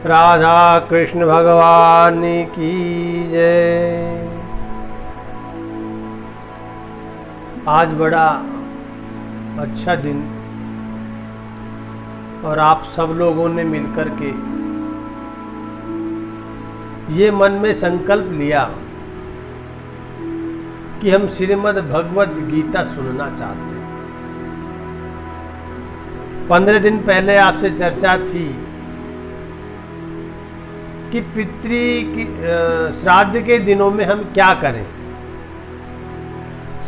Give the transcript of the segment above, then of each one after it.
राधा कृष्ण भगवान की जय। आज बड़ा अच्छा दिन और आप सब लोगों ने मिलकर के ये मन में संकल्प लिया कि हम श्रीमद् भगवद गीता सुनना चाहते हैं। 15 दिन पहले आपसे चर्चा थी कि श्राद्ध के दिनों में हम क्या करें।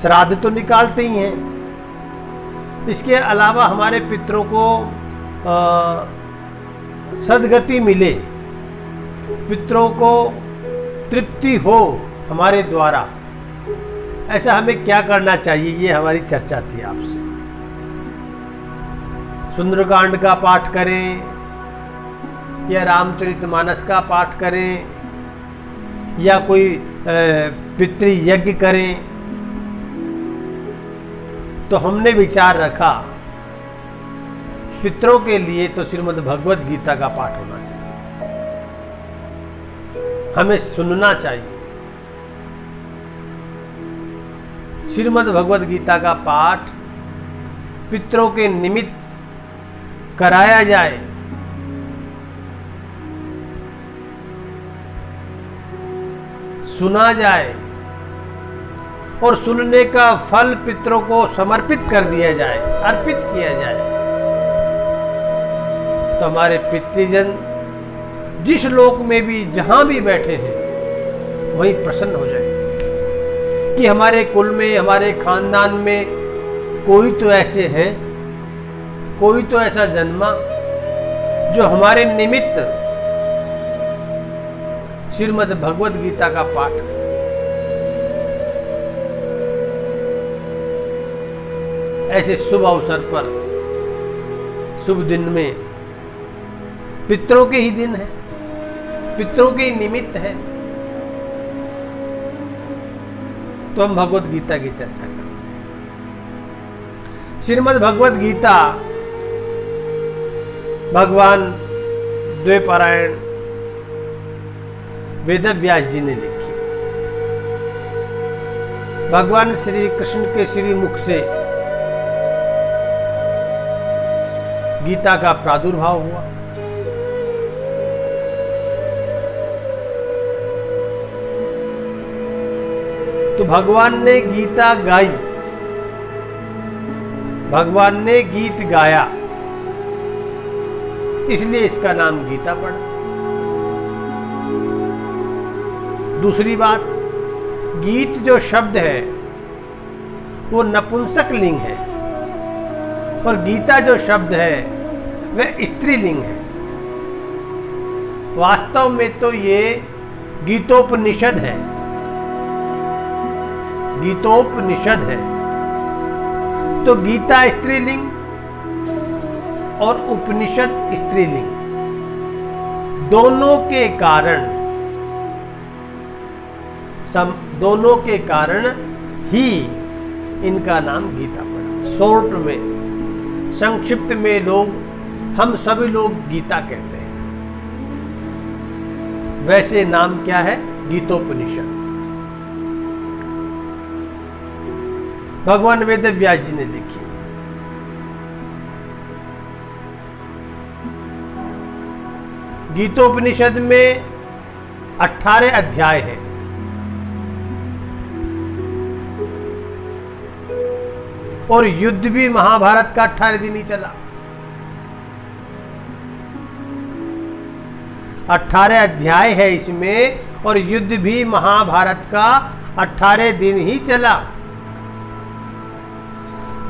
श्राद्ध तो निकालते ही हैं, इसके अलावा हमारे पितरों को सद्गति मिले, पितरों को तृप्ति हो हमारे द्वारा, ऐसा हमें क्या करना चाहिए, ये हमारी चर्चा थी आपसे। सुंदरकांड का पाठ करें या रामचरितमानस का पाठ करें या कोई पितृयज्ञ करें, तो हमने विचार रखा पितरों के लिए तो श्रीमद् भगवद गीता का पाठ होना चाहिए, हमें सुनना चाहिए। श्रीमद् भगवद गीता का पाठ पितरों के निमित्त कराया जाए, सुना जाए और सुनने का फल पितरों को समर्पित कर दिया जाए, अर्पित किया जाए, तो हमारे पितृजन जिस लोक में भी जहां भी बैठे हैं वहीं प्रसन्न हो जाए कि हमारे कुल में, हमारे खानदान में कोई तो ऐसे हैं, कोई तो ऐसा जन्मा जो हमारे निमित्त श्रीमद् भगवद गीता का पाठ करे। ऐसे शुभ अवसर पर, शुभ दिन में, पितरों के ही दिन है, पितरों के ही निमित्त है, तो हम भगवद गीता की चर्चा करें। श्रीमद् भगवद गीता भगवान द्वैपायन वेदव्यास जी ने लिखी। भगवान श्री कृष्ण के श्री मुख से गीता का प्रादुर्भाव हुआ। तो भगवान ने गीता गाई, भगवान ने गीत गाया, इसलिए इसका नाम गीता पड़ा। दूसरी बात, गीत जो शब्द है वो नपुंसक लिंग है और गीता जो शब्द है वह स्त्रीलिंग है। वास्तव में तो ये गीतोपनिषद है, गीतोपनिषद है। तो गीता स्त्रीलिंग और उपनिषद स्त्रीलिंग, दोनों के कारण ही इनका नाम गीता पड़ा। शॉर्ट में, संक्षिप्त में लोग, हम सभी लोग गीता कहते हैं। वैसे नाम क्या है? गीतोपनिषद। भगवान वेदव्यास जी ने लिखी। गीतोपनिषद में 18 अध्याय हैं। और युद्ध भी महाभारत का 18 दिन ही चला। 18 अध्याय है इसमें और युद्ध भी महाभारत का 18 दिन ही चला।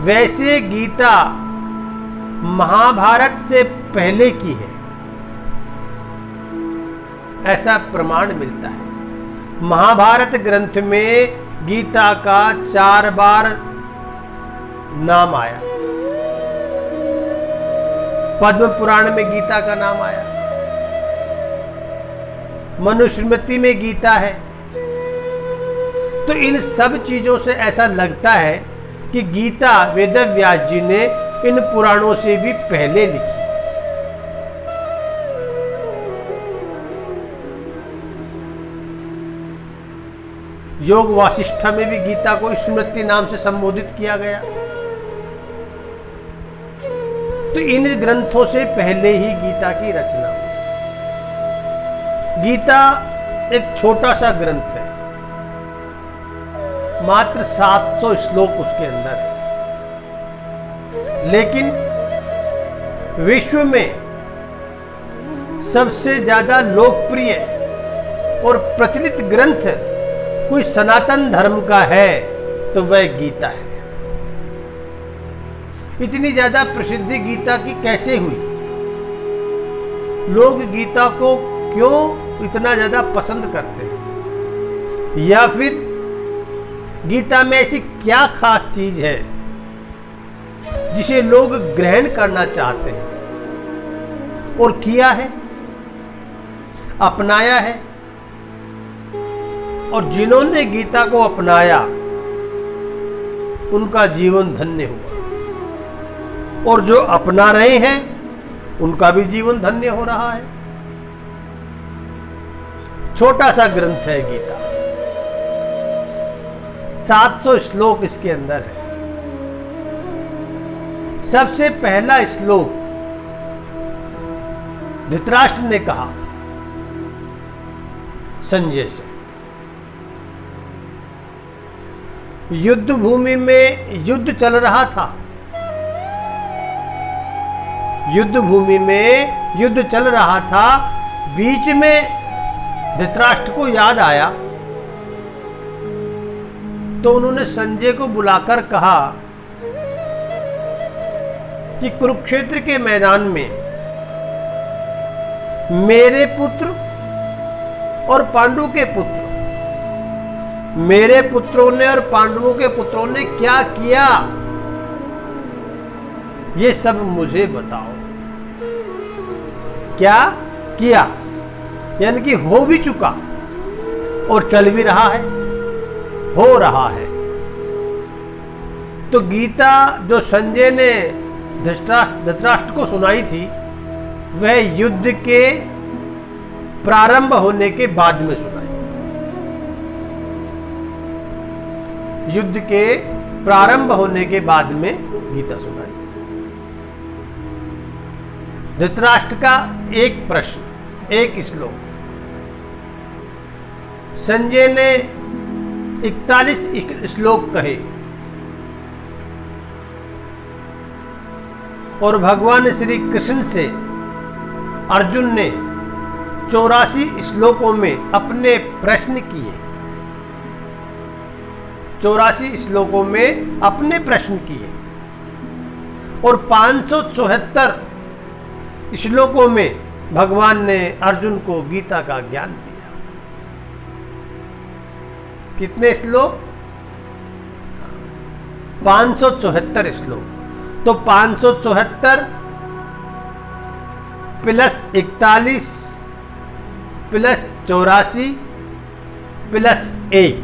वैसे गीता महाभारत से पहले की है, ऐसा प्रमाण मिलता है। महाभारत ग्रंथ में गीता का 4 बार नाम आया। पद्म पुराण में गीता का नाम आया, मनुस्मृति में गीता है। तो इन सब चीजों से ऐसा लगता है कि गीता वेदव्यास जी ने इन पुराणों से भी पहले लिखी। योग वासिष्ठ में भी गीता को स्मृति नाम से संबोधित किया गया। तो इन ग्रंथों से पहले ही गीता की रचना। गीता एक छोटा सा ग्रंथ है, मात्र 700 श्लोक उसके अंदर है, लेकिन विश्व में सबसे ज्यादा लोकप्रिय और प्रचलित ग्रंथ कोई सनातन धर्म का है तो वह गीता है। इतनी ज्यादा प्रसिद्धि गीता की कैसे हुई? लोग गीता को क्यों इतना ज्यादा पसंद करते हैं? या फिर गीता में ऐसी क्या खास चीज है जिसे लोग ग्रहण करना चाहते हैं और किया है, अपनाया है? और जिन्होंने गीता को अपनाया उनका जीवन धन्य हुआ, और जो अपना रहे हैं उनका भी जीवन धन्य हो रहा है। छोटा सा ग्रंथ है गीता, 700 श्लोक इसके अंदर है। सबसे पहला श्लोक धृतराष्ट्र ने कहा संजय से। युद्ध भूमि में युद्ध चल रहा था, युद्ध भूमि में युद्ध चल रहा था। बीच में धृतराष्ट्र को याद आया तो उन्होंने संजय को बुलाकर कहा कि कुरुक्षेत्र के मैदान में मेरे पुत्र और पांडु के पुत्र, मेरे पुत्रों ने और पांडवों के पुत्रों ने क्या किया, ये सब मुझे बताओ। क्या किया? यानी कि हो भी चुका और चल भी रहा है, हो रहा है। तो गीता जो संजय ने धृतराष्ट्र को सुनाई थी वह युद्ध के प्रारंभ होने के बाद में सुनाई। युद्ध के प्रारंभ होने के बाद में गीता सुनाई। धृतराष्ट्र का एक प्रश्न, एक श्लोक। संजय ने 41 श्लोक कहे और भगवान श्री कृष्ण से अर्जुन ने 84 श्लोकों में अपने प्रश्न किए। 84 श्लोकों में अपने प्रश्न किए और 574 श्लोकों में भगवान ने अर्जुन को गीता का ज्ञान दिया। कितने श्लोक? 574 श्लोक। तो 574 प्लस 41 प्लस 84 प्लस 1,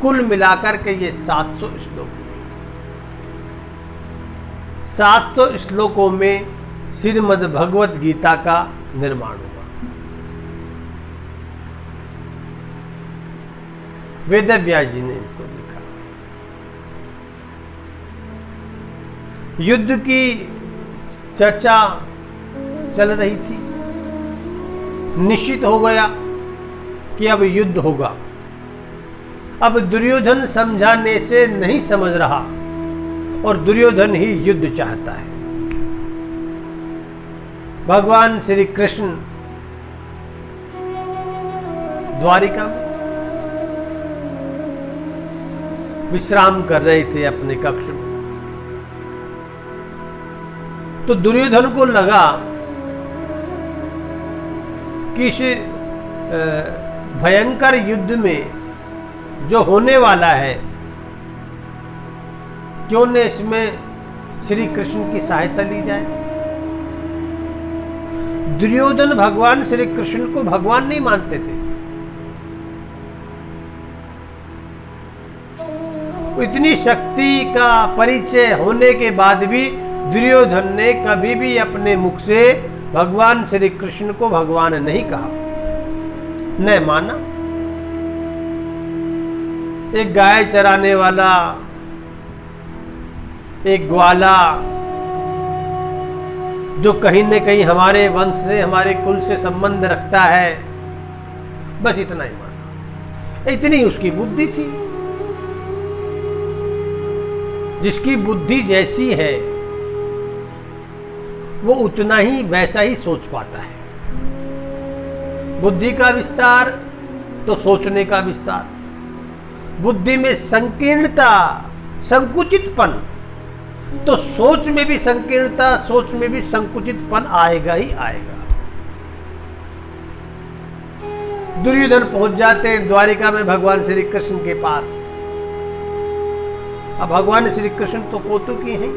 कुल मिलाकर के ये 700 श्लोक। 700 श्लोकों में श्रीमद् भगवद गीता का निर्माण हुआ। वेद व्यास जी ने इसको लिखा। युद्ध की चर्चा चल रही थी, निश्चित हो गया कि अब युद्ध होगा। अब दुर्योधन समझाने से नहीं समझ रहा और दुर्योधन ही युद्ध चाहता है। भगवान श्री कृष्ण द्वारिका में विश्राम कर रहे थे अपने कक्ष में। तो दुर्योधन को लगा कि इस भयंकर युद्ध में जो होने वाला है, क्यों न इसमें श्री कृष्ण की सहायता ली जाए। दुर्योधन भगवान श्री कृष्ण को भगवान नहीं मानते थे। इतनी शक्ति का परिचय होने के बाद भी दुर्योधन ने कभी भी अपने मुख से भगवान श्री कृष्ण को भगवान नहीं कहा, न माना। एक गाय चराने वाला, एक ग्वाला, जो कहीं न कहीं हमारे वंश से, हमारे कुल से संबंध रखता है, बस इतना ही माना। इतनी उसकी बुद्धि थी। जिसकी बुद्धि जैसी है वो उतना ही वैसा ही सोच पाता है। बुद्धि का विस्तार तो सोचने का विस्तार। बुद्धि में संकीर्णता, संकुचितपन, तो सोच में भी संकीर्णता, सोच में भी संकुचितपन आएगा ही आएगा। दुर्योधन पहुंच जाते हैं द्वारिका में भगवान श्री कृष्ण के पास। अब भगवान श्री कृष्ण तो कौतुकी हैं,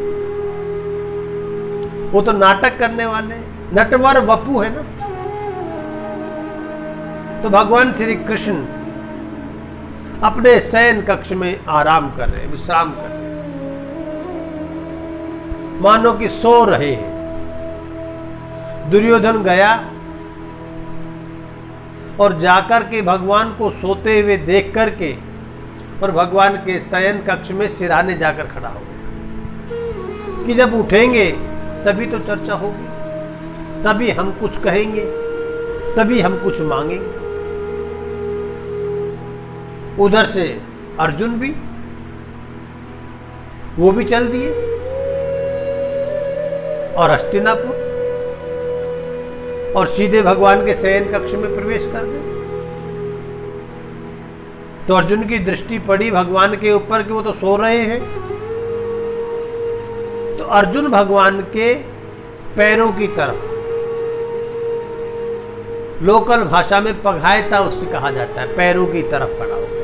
वो तो नाटक करने वाले हैं, नटवर वपु है ना। तो भगवान श्री कृष्ण अपने शयन कक्ष में आराम कर रहे हैं, विश्राम कर रहे हैं, मानो कि सो रहे हैं। दुर्योधन गया और जाकर के भगवान को सोते हुए देख करके और भगवान के शयन कक्ष में सिरहाने जाकर खड़ा हो गया कि जब उठेंगे तभी तो चर्चा होगी, तभी हम कुछ कहेंगे, तभी हम कुछ मांगेंगे। उधर से अर्जुन भी, वो भी चल दिए और हस्तिनापुर, और सीधे भगवान के शयन कक्ष में प्रवेश कर गए। तो अर्जुन की दृष्टि पड़ी भगवान के ऊपर कि वो तो सो रहे हैं। तो अर्जुन भगवान के पैरों की तरफ, लोकल भाषा में पघायता उससे कहा जाता है, पैरों की तरफ खड़ा हो गया।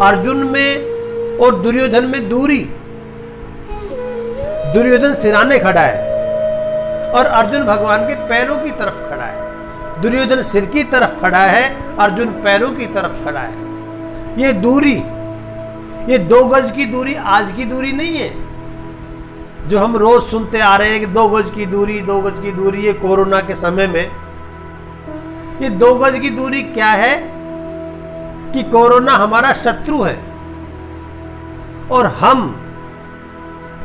अर्जुन में और दुर्योधन में दूरी, दुर्योधन सिराने खड़ा है और अर्जुन भगवान के पैरों की तरफ खड़ा है। दुर्योधन सिर की तरफ खड़ा है, अर्जुन पैरों की तरफ खड़ा है। ये दूरी, ये 2 गज की दूरी आज की दूरी नहीं है जो हम रोज सुनते आ रहे हैं कि 2 गज की दूरी, 2 गज की दूरी। ये कोरोना के समय में ये 2 गज की दूरी क्या है कि कोरोना हमारा शत्रु है और हम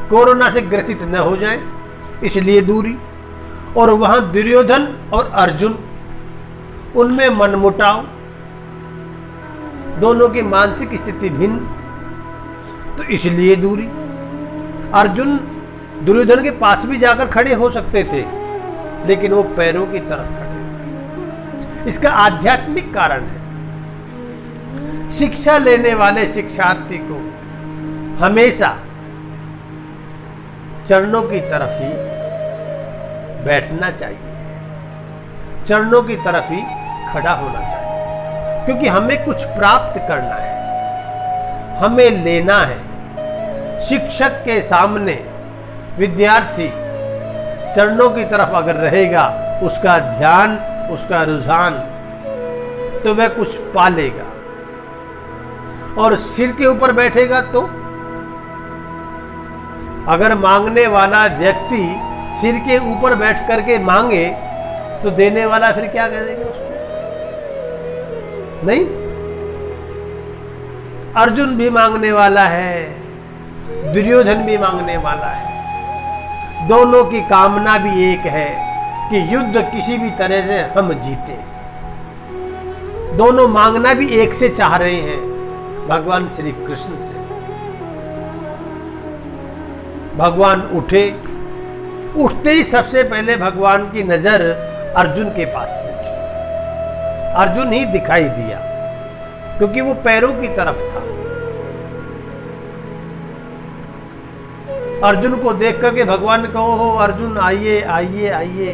कोरोना से ग्रसित न हो जाएं, इसलिए दूरी। और वहां दुर्योधन और अर्जुन, उनमें मनमुटाव, दोनों की मानसिक स्थिति भिन्न, तो इसलिए दूरी। अर्जुन दुर्योधन के पास भी जाकर खड़े हो सकते थे, लेकिन वो पैरों की तरफ खड़े। इसका आध्यात्मिक कारण है। शिक्षा लेने वाले शिक्षार्थी को हमेशा चरणों की तरफ ही बैठना चाहिए, चरणों की तरफ ही खड़ा होना चाहिए, क्योंकि हमें कुछ प्राप्त करना है, हमें लेना है। शिक्षक के सामने विद्यार्थी चरणों की तरफ अगर रहेगा, उसका ध्यान, उसका रुझान, तो वह कुछ पालेगा। और सिर के ऊपर बैठेगा तो अगर मांगने वाला व्यक्ति सिर के ऊपर बैठ करके मांगे तो देने वाला फिर क्या करेगा उसको? नहीं। अर्जुन भी मांगने वाला है, दुर्योधन भी मांगने वाला है। दोनों की कामना भी एक है कि युद्ध किसी भी तरह से हम जीते। दोनों मांगना भी एक से चाह रहे हैं, भगवान श्री कृष्ण से। भगवान उठे, उठते ही सबसे पहले भगवान की नजर अर्जुन के पास पहुंची। अर्जुन ही दिखाई दिया क्योंकि वो पैरों की तरफ था। अर्जुन को देख करके भगवान ने कहा, हो अर्जुन आइए आइए आइए,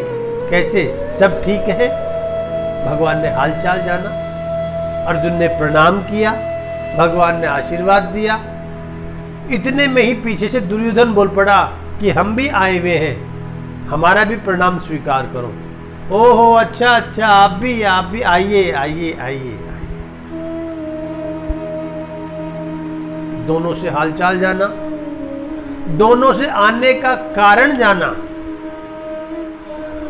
कैसे, सब ठीक है? भगवान ने हालचाल जाना, अर्जुन ने प्रणाम किया, भगवान ने आशीर्वाद दिया। इतने में ही पीछे से दुर्योधन बोल पड़ा कि हम भी आए हुए हैं, हमारा भी प्रणाम स्वीकार करो। ओहो, अच्छा अच्छा, आप भी आइए आइए आइए आइए। दोनों से हालचाल जाना, दोनों से आने का कारण जाना,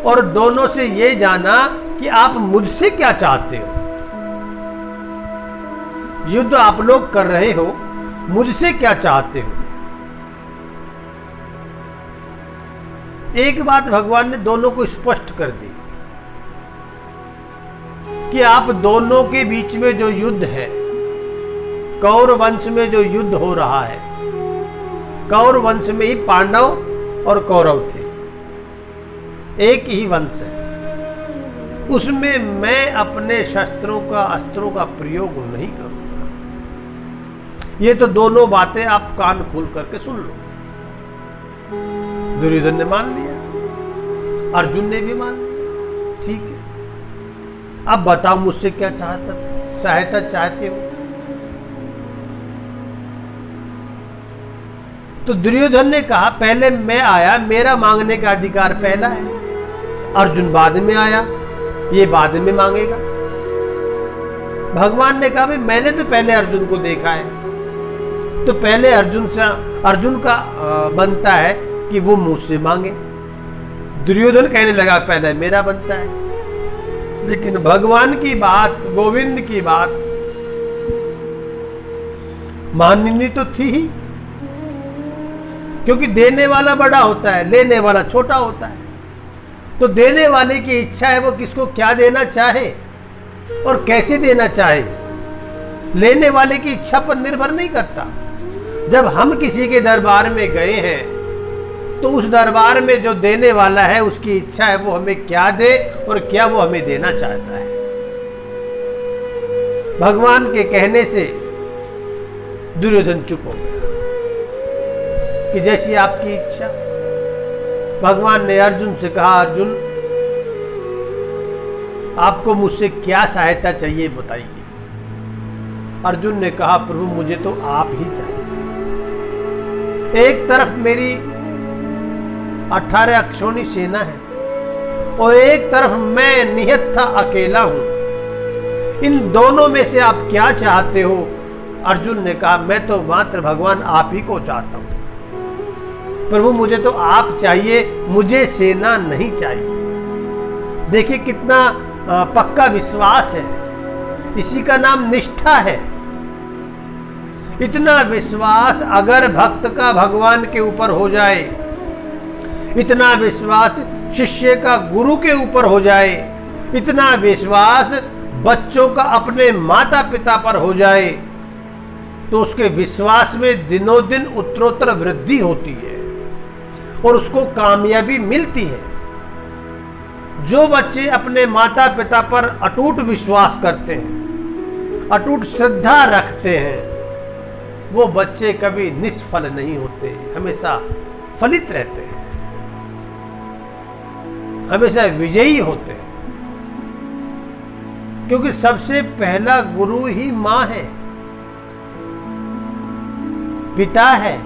और दोनों से ये जाना कि आप मुझसे क्या चाहते हो। युद्ध आप लोग कर रहे हो, मुझसे क्या चाहते हो? एक बात भगवान ने दोनों को स्पष्ट कर दी कि आप दोनों के बीच में जो युद्ध है, कौरव वंश में जो युद्ध हो रहा है, कौरव वंश में ही पांडव और कौरव थे, एक ही वंश है, उसमें मैं अपने शस्त्रों का अस्त्रों का प्रयोग नहीं करूंगा। ये तो दोनों बातें आप कान खोल करके सुन लो। दुर्योधन ने मान लिया, अर्जुन ने भी मान लिया, ठीक है। अब बताओ मुझसे क्या सहायता चाहते हो? तो दुर्योधन ने कहा पहले मैं आया, मेरा मांगने का अधिकार पहला है, अर्जुन बाद में आया, ये बाद में मांगेगा। भगवान ने कहा भाई मैंने तो पहले अर्जुन को देखा है, तो पहले अर्जुन का बनता है कि वो मुझसे मांगे। दुर्योधन कहने लगा पहले मेरा बनता है, लेकिन भगवान की बात, गोविंद की बात माननी तो थी ही, क्योंकि देने वाला बड़ा होता है, लेने वाला छोटा होता है। तो देने वाले की इच्छा है वो किसको क्या देना चाहे और कैसे देना चाहे, लेने वाले की इच्छा पर निर्भर नहीं करता। जब हम किसी के दरबार में गए हैं तो उस दरबार में जो देने वाला है उसकी इच्छा है वो हमें क्या दे और क्या वो हमें देना चाहता है। भगवान के कहने से दुर्योधन चुप हो गया कि जैसी आपकी इच्छा। भगवान ने अर्जुन से कहा अर्जुन आपको मुझसे क्या सहायता चाहिए बताइए। अर्जुन ने कहा प्रभु मुझे तो आप ही चाहिए। एक तरफ मेरी 18 अक्षौणी सेना है और एक तरफ मैं निहत्था अकेला हूं, इन दोनों में से आप क्या चाहते हो? अर्जुन ने कहा मैं तो मात्र भगवान आप ही को चाहता हूं। प्रभु मुझे तो आप चाहिए, मुझे सेना नहीं चाहिए। देखिए कितना पक्का विश्वास है, इसी का नाम निष्ठा है। इतना विश्वास अगर भक्त का भगवान के ऊपर हो जाए, इतना विश्वास शिष्य का गुरु के ऊपर हो जाए, इतना विश्वास बच्चों का अपने माता पिता पर हो जाए, तो उसके विश्वास में दिनों दिन उत्तरोत्तर वृद्धि होती है और उसको कामयाबी मिलती है। जो बच्चे अपने माता पिता पर अटूट विश्वास करते हैं, अटूट श्रद्धा रखते हैं, वो बच्चे कभी निष्फल नहीं होते, हमेशा फलित रहते हैं, हमेशा विजयी होते हैं। क्योंकि सबसे पहला गुरु ही मां है, पिता है।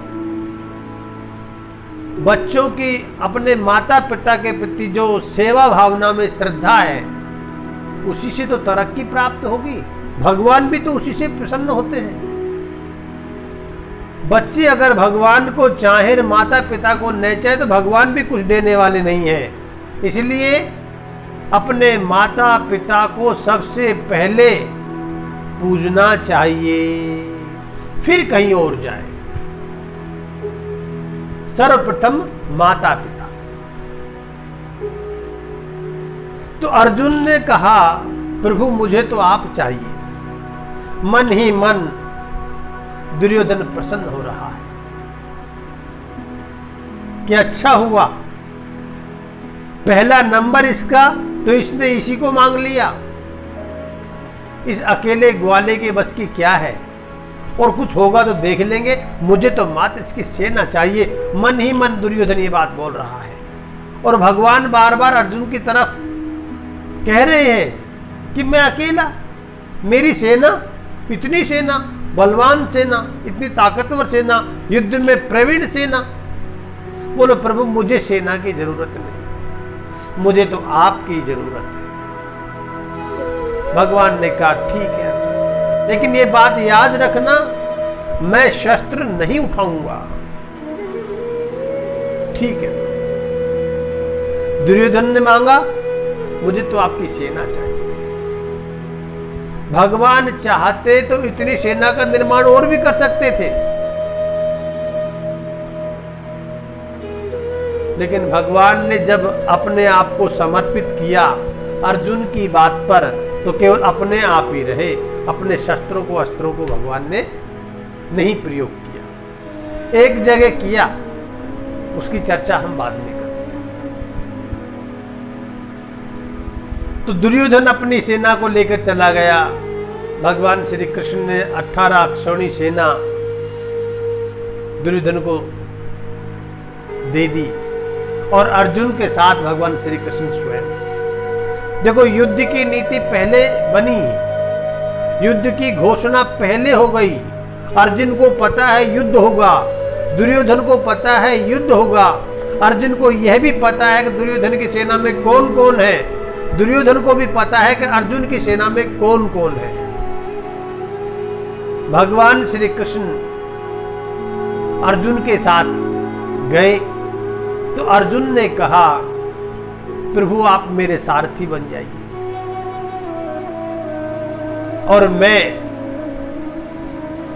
बच्चों की अपने माता पिता के प्रति जो सेवा भावना में श्रद्धा है, उसी से तो तरक्की प्राप्त होगी। भगवान भी तो उसी से प्रसन्न होते हैं। बच्चे अगर भगवान को चाहे, माता पिता को न चाहे, तो भगवान भी कुछ देने वाले नहीं है। इसलिए अपने माता पिता को सबसे पहले पूजना चाहिए, फिर कहीं और जाए। सर्वप्रथम माता पिता। तो अर्जुन ने कहा प्रभु मुझे तो आप चाहिए। मन ही मन दुर्योधन प्रसन्न हो रहा है कि अच्छा हुआ, पहला नंबर इसका, तो इसने इसी को मांग लिया। इस अकेले ग्वाले के बस की क्या है, और कुछ होगा तो देख लेंगे, मुझे तो मात्र इसकी सेना चाहिए। मन ही मन दुर्योधन ये बात बोल रहा है। और भगवान बार बार अर्जुन की तरफ कह रहे हैं कि मैं अकेला, मेरी सेना, इतनी सेना, बलवान सेना, इतनी ताकतवर सेना, युद्ध में प्रवीण सेना। बोलो प्रभु मुझे सेना की जरूरत नहीं, मुझे तो आपकी जरूरत है। भगवान ने कहा ठीक है, लेकिन ये बात याद रखना, मैं शस्त्र नहीं उठाऊंगा। ठीक है। दुर्योधन ने मांगा मुझे तो आपकी सेना चाहिए। भगवान चाहते तो इतनी सेना का निर्माण और भी कर सकते थे, लेकिन भगवान ने जब अपने आप को समर्पित किया अर्जुन की बात पर, तो केवल अपने आप ही रहे, अपने शस्त्रों को अस्त्रों को भगवान ने नहीं प्रयोग किया। एक जगह किया, उसकी चर्चा हम बाद में करेंगे। तो दुर्योधन अपनी सेना को लेकर चला गया। भगवान श्री कृष्ण ने 18 अक्षौणी सेना दुर्योधन को दे दी और अर्जुन के साथ भगवान श्री कृष्ण स्वयं। देखो, युद्ध की नीति पहले बनी, युद्ध की घोषणा पहले हो गई। अर्जुन को पता है युद्ध होगा, दुर्योधन को पता है युद्ध होगा। अर्जुन को यह भी पता है कि दुर्योधन की सेना में कौन कौन है, दुर्योधन को भी पता है कि अर्जुन की सेना में कौन कौन है। भगवान श्री कृष्ण अर्जुन के साथ गए तो अर्जुन ने कहा, प्रभु आप मेरे सारथी बन जाइए और मैं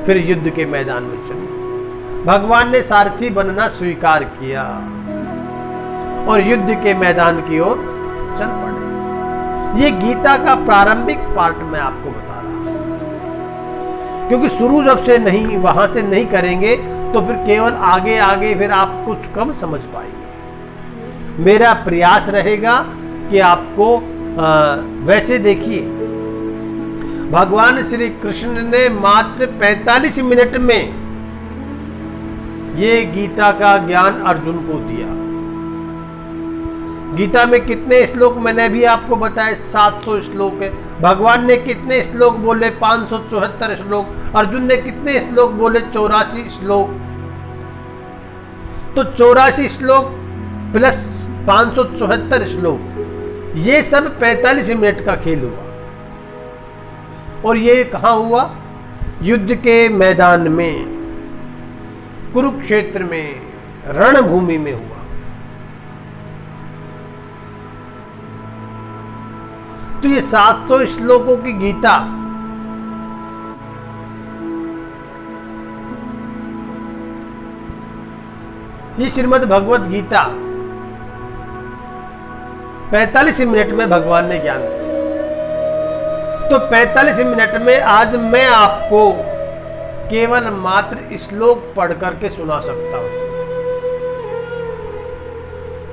फिर युद्ध के मैदान में चलूं। भगवान ने सारथी बनना स्वीकार किया और युद्ध के मैदान की ओर चल पड़े। ये गीता का प्रारंभिक पार्ट मैं आपको बता रहा हूं, क्योंकि शुरू जब से नहीं, वहां से नहीं करेंगे तो फिर केवल आगे आगे फिर आप कुछ कम समझ पाएंगे। मेरा प्रयास रहेगा कि आपको वैसे देखिए, भगवान श्री कृष्ण ने मात्र 45 मिनट में ये गीता का ज्ञान अर्जुन को दिया। गीता में कितने श्लोक मैंने भी आपको बताया, 700 श्लोक है। भगवान ने कितने श्लोक बोले, 574 श्लोक। अर्जुन ने कितने श्लोक बोले, 84 श्लोक। तो 84 श्लोक प्लस 574 श्लोक, ये सब 45 मिनट का खेल हुआ। और ये कहां हुआ? युद्ध के मैदान में, कुरुक्षेत्र में, रणभूमि में हुआ। तो ये 700 श्लोकों की गीता ये श्रीमद् भगवत गीता 45 मिनट में भगवान ने ज्ञान दिया। तो 45 मिनट में आज मैं आपको केवल मात्र श्लोक पढ़ करके सुना सकता हूं,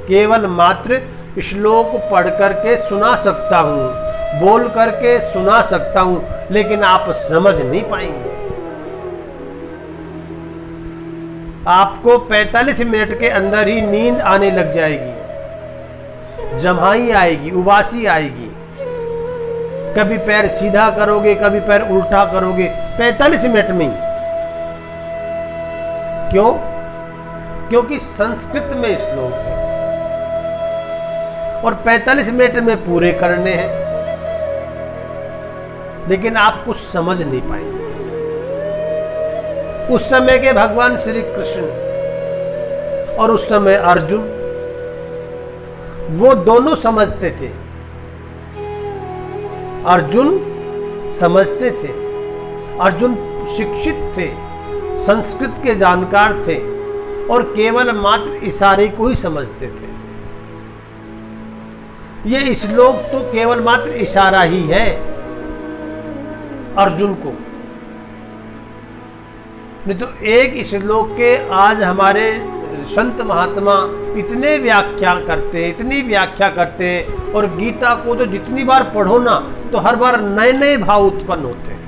केवल मात्र श्लोक पढ़ करके सुना सकता हूं, बोल करके सुना सकता हूं, लेकिन आप समझ नहीं पाएंगे। आपको 45 मिनट के अंदर ही नींद आने लग जाएगी, जम्हाई आएगी, उबासी आएगी। कभी पैर सीधा करोगे, कभी पैर उल्टा करोगे 45 मिनट में। क्यों? क्योंकि संस्कृत में श्लोक है और 45 मिनट में पूरे करने हैं, लेकिन आप कुछ समझ नहीं पाएंगे। उस समय के भगवान श्री कृष्ण और उस समय अर्जुन, वो दोनों समझते थे। अर्जुन समझते थे, अर्जुन शिक्षित थे, संस्कृत के जानकार थे और केवल मात्र इशारे को ही समझते थे। ये श्लोक तो केवल मात्र इशारा ही है अर्जुन को। नहीं तो एक श्लोक के आज हमारे संत महात्मा इतने व्याख्या करते हैं, इतनी व्याख्या करते हैं, और गीता को तो जितनी बार पढ़ो ना तो हर बार नए नए भाव उत्पन्न होते हैं,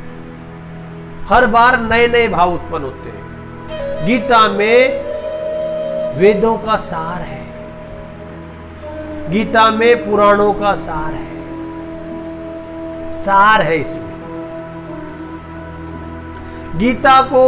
हर बार नए नए भाव उत्पन्न होते हैं। गीता में वेदों का सार है, गीता में पुराणों का सार है, सार है इसमें। गीता को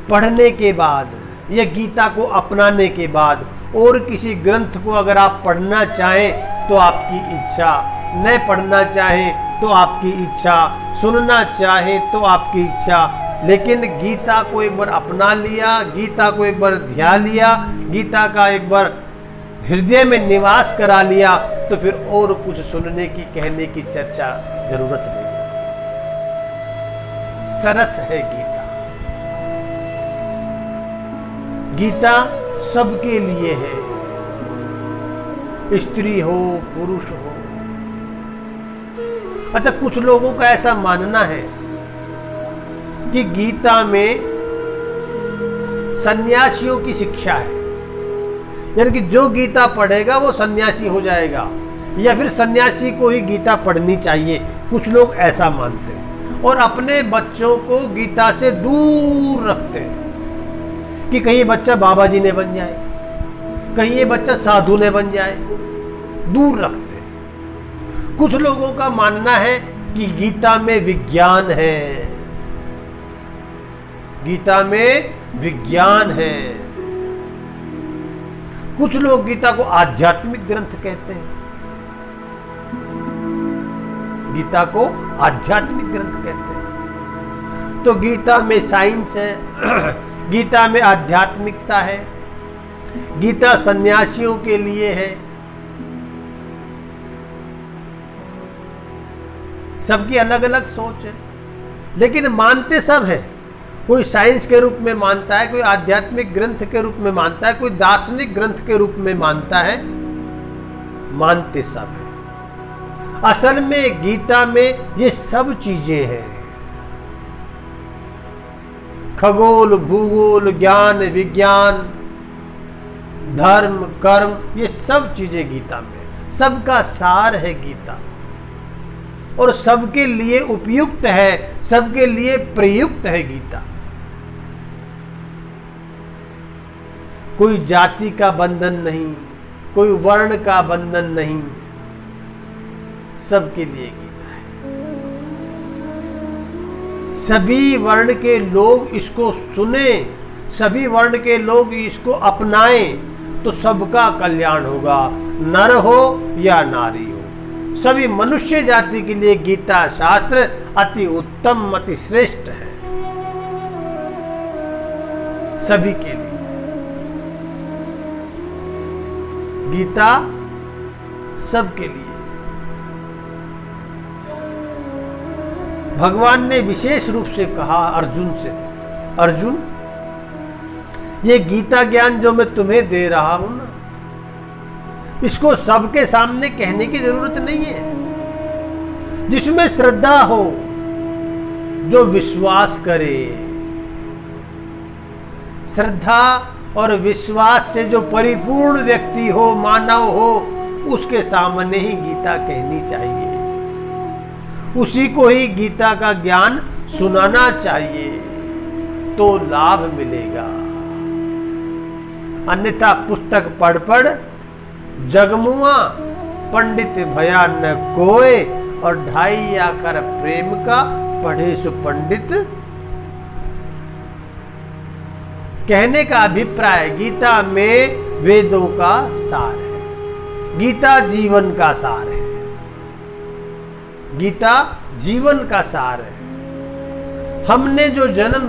पढ़ने के बाद या गीता को अपनाने के बाद और किसी ग्रंथ को अगर आप पढ़ना चाहें तो आपकी इच्छा, न पढ़ना चाहें तो आपकी इच्छा, सुनना चाहें तो आपकी इच्छा, लेकिन गीता को एक बार अपना लिया, गीता को एक बार ध्यान लिया, गीता का एक बार हृदय में निवास करा लिया तो फिर और कुछ सुनने की, कहने की चर्चा जरूरत नहीं। सरस है गीता। गीता सबके लिए है, स्त्री हो पुरुष हो। अच्छा, कुछ लोगों का ऐसा मानना है कि गीता में सन्यासियों की शिक्षा है, यानी कि जो गीता पढ़ेगा वो सन्यासी हो जाएगा, या फिर सन्यासी को ही गीता पढ़नी चाहिए। कुछ लोग ऐसा मानते हैं और अपने बच्चों को गीता से दूर रखते हैं कि कहीं ये बच्चा बाबा जी ने बन जाए, कहीं ये बच्चा साधु ने बन जाए, दूर रखते हैं। कुछ लोगों का मानना है कि गीता में विज्ञान है, गीता में विज्ञान है। कुछ लोग गीता को आध्यात्मिक ग्रंथ कहते हैं, गीता को आध्यात्मिक ग्रंथ कहते हैं। तो गीता में साइंस है, गीता में आध्यात्मिकता है, गीता सन्यासियों के लिए है। सबकी अलग अलग सोच है, लेकिन मानते सब हैं। कोई साइंस के रूप में मानता है, कोई आध्यात्मिक ग्रंथ के रूप में मानता है, कोई दार्शनिक ग्रंथ के रूप में मानता है, मानते सब हैं। असल में गीता में ये सब चीजें हैं, खगोल भूगोल ज्ञान विज्ञान धर्म कर्म, ये सब चीजें गीता में, सबका सार है गीता, और सबके लिए उपयुक्त है, सबके लिए प्रयुक्त है गीता। कोई जाति का बंधन नहीं, कोई वर्ण का बंधन नहीं, सबके लिए गीता है। सभी वर्ण के लोग इसको सुने, सभी वर्ण के लोग इसको अपनाएं तो सबका कल्याण होगा, नर हो या नारी हो। सभी मनुष्य जाति के लिए गीता शास्त्र अति उत्तम, अति श्रेष्ठ है, सभी के लिए गीता सबके लिए। भगवान ने विशेष रूप से कहा अर्जुन से, अर्जुन ये गीता ज्ञान जो मैं तुम्हें दे रहा हूं ना, इसको सबके सामने कहने की जरूरत नहीं है। जिसमें श्रद्धा हो, जो विश्वास करे, श्रद्धा और विश्वास से जो परिपूर्ण व्यक्ति हो, मानव हो, उसके सामने ही गीता कहनी चाहिए, उसी को ही गीता का ज्ञान सुनाना चाहिए, तो लाभ मिलेगा। अन्यथा पुस्तक पढ़ पढ़ जगमुआ, पंडित भया न कोय, और ढाई आकर प्रेम का पढ़े सु पंडित। कहने का अभिप्राय, गीता में वेदों का सार है, गीता जीवन का सार है, गीता जीवन का सार है। हमने जो जन्म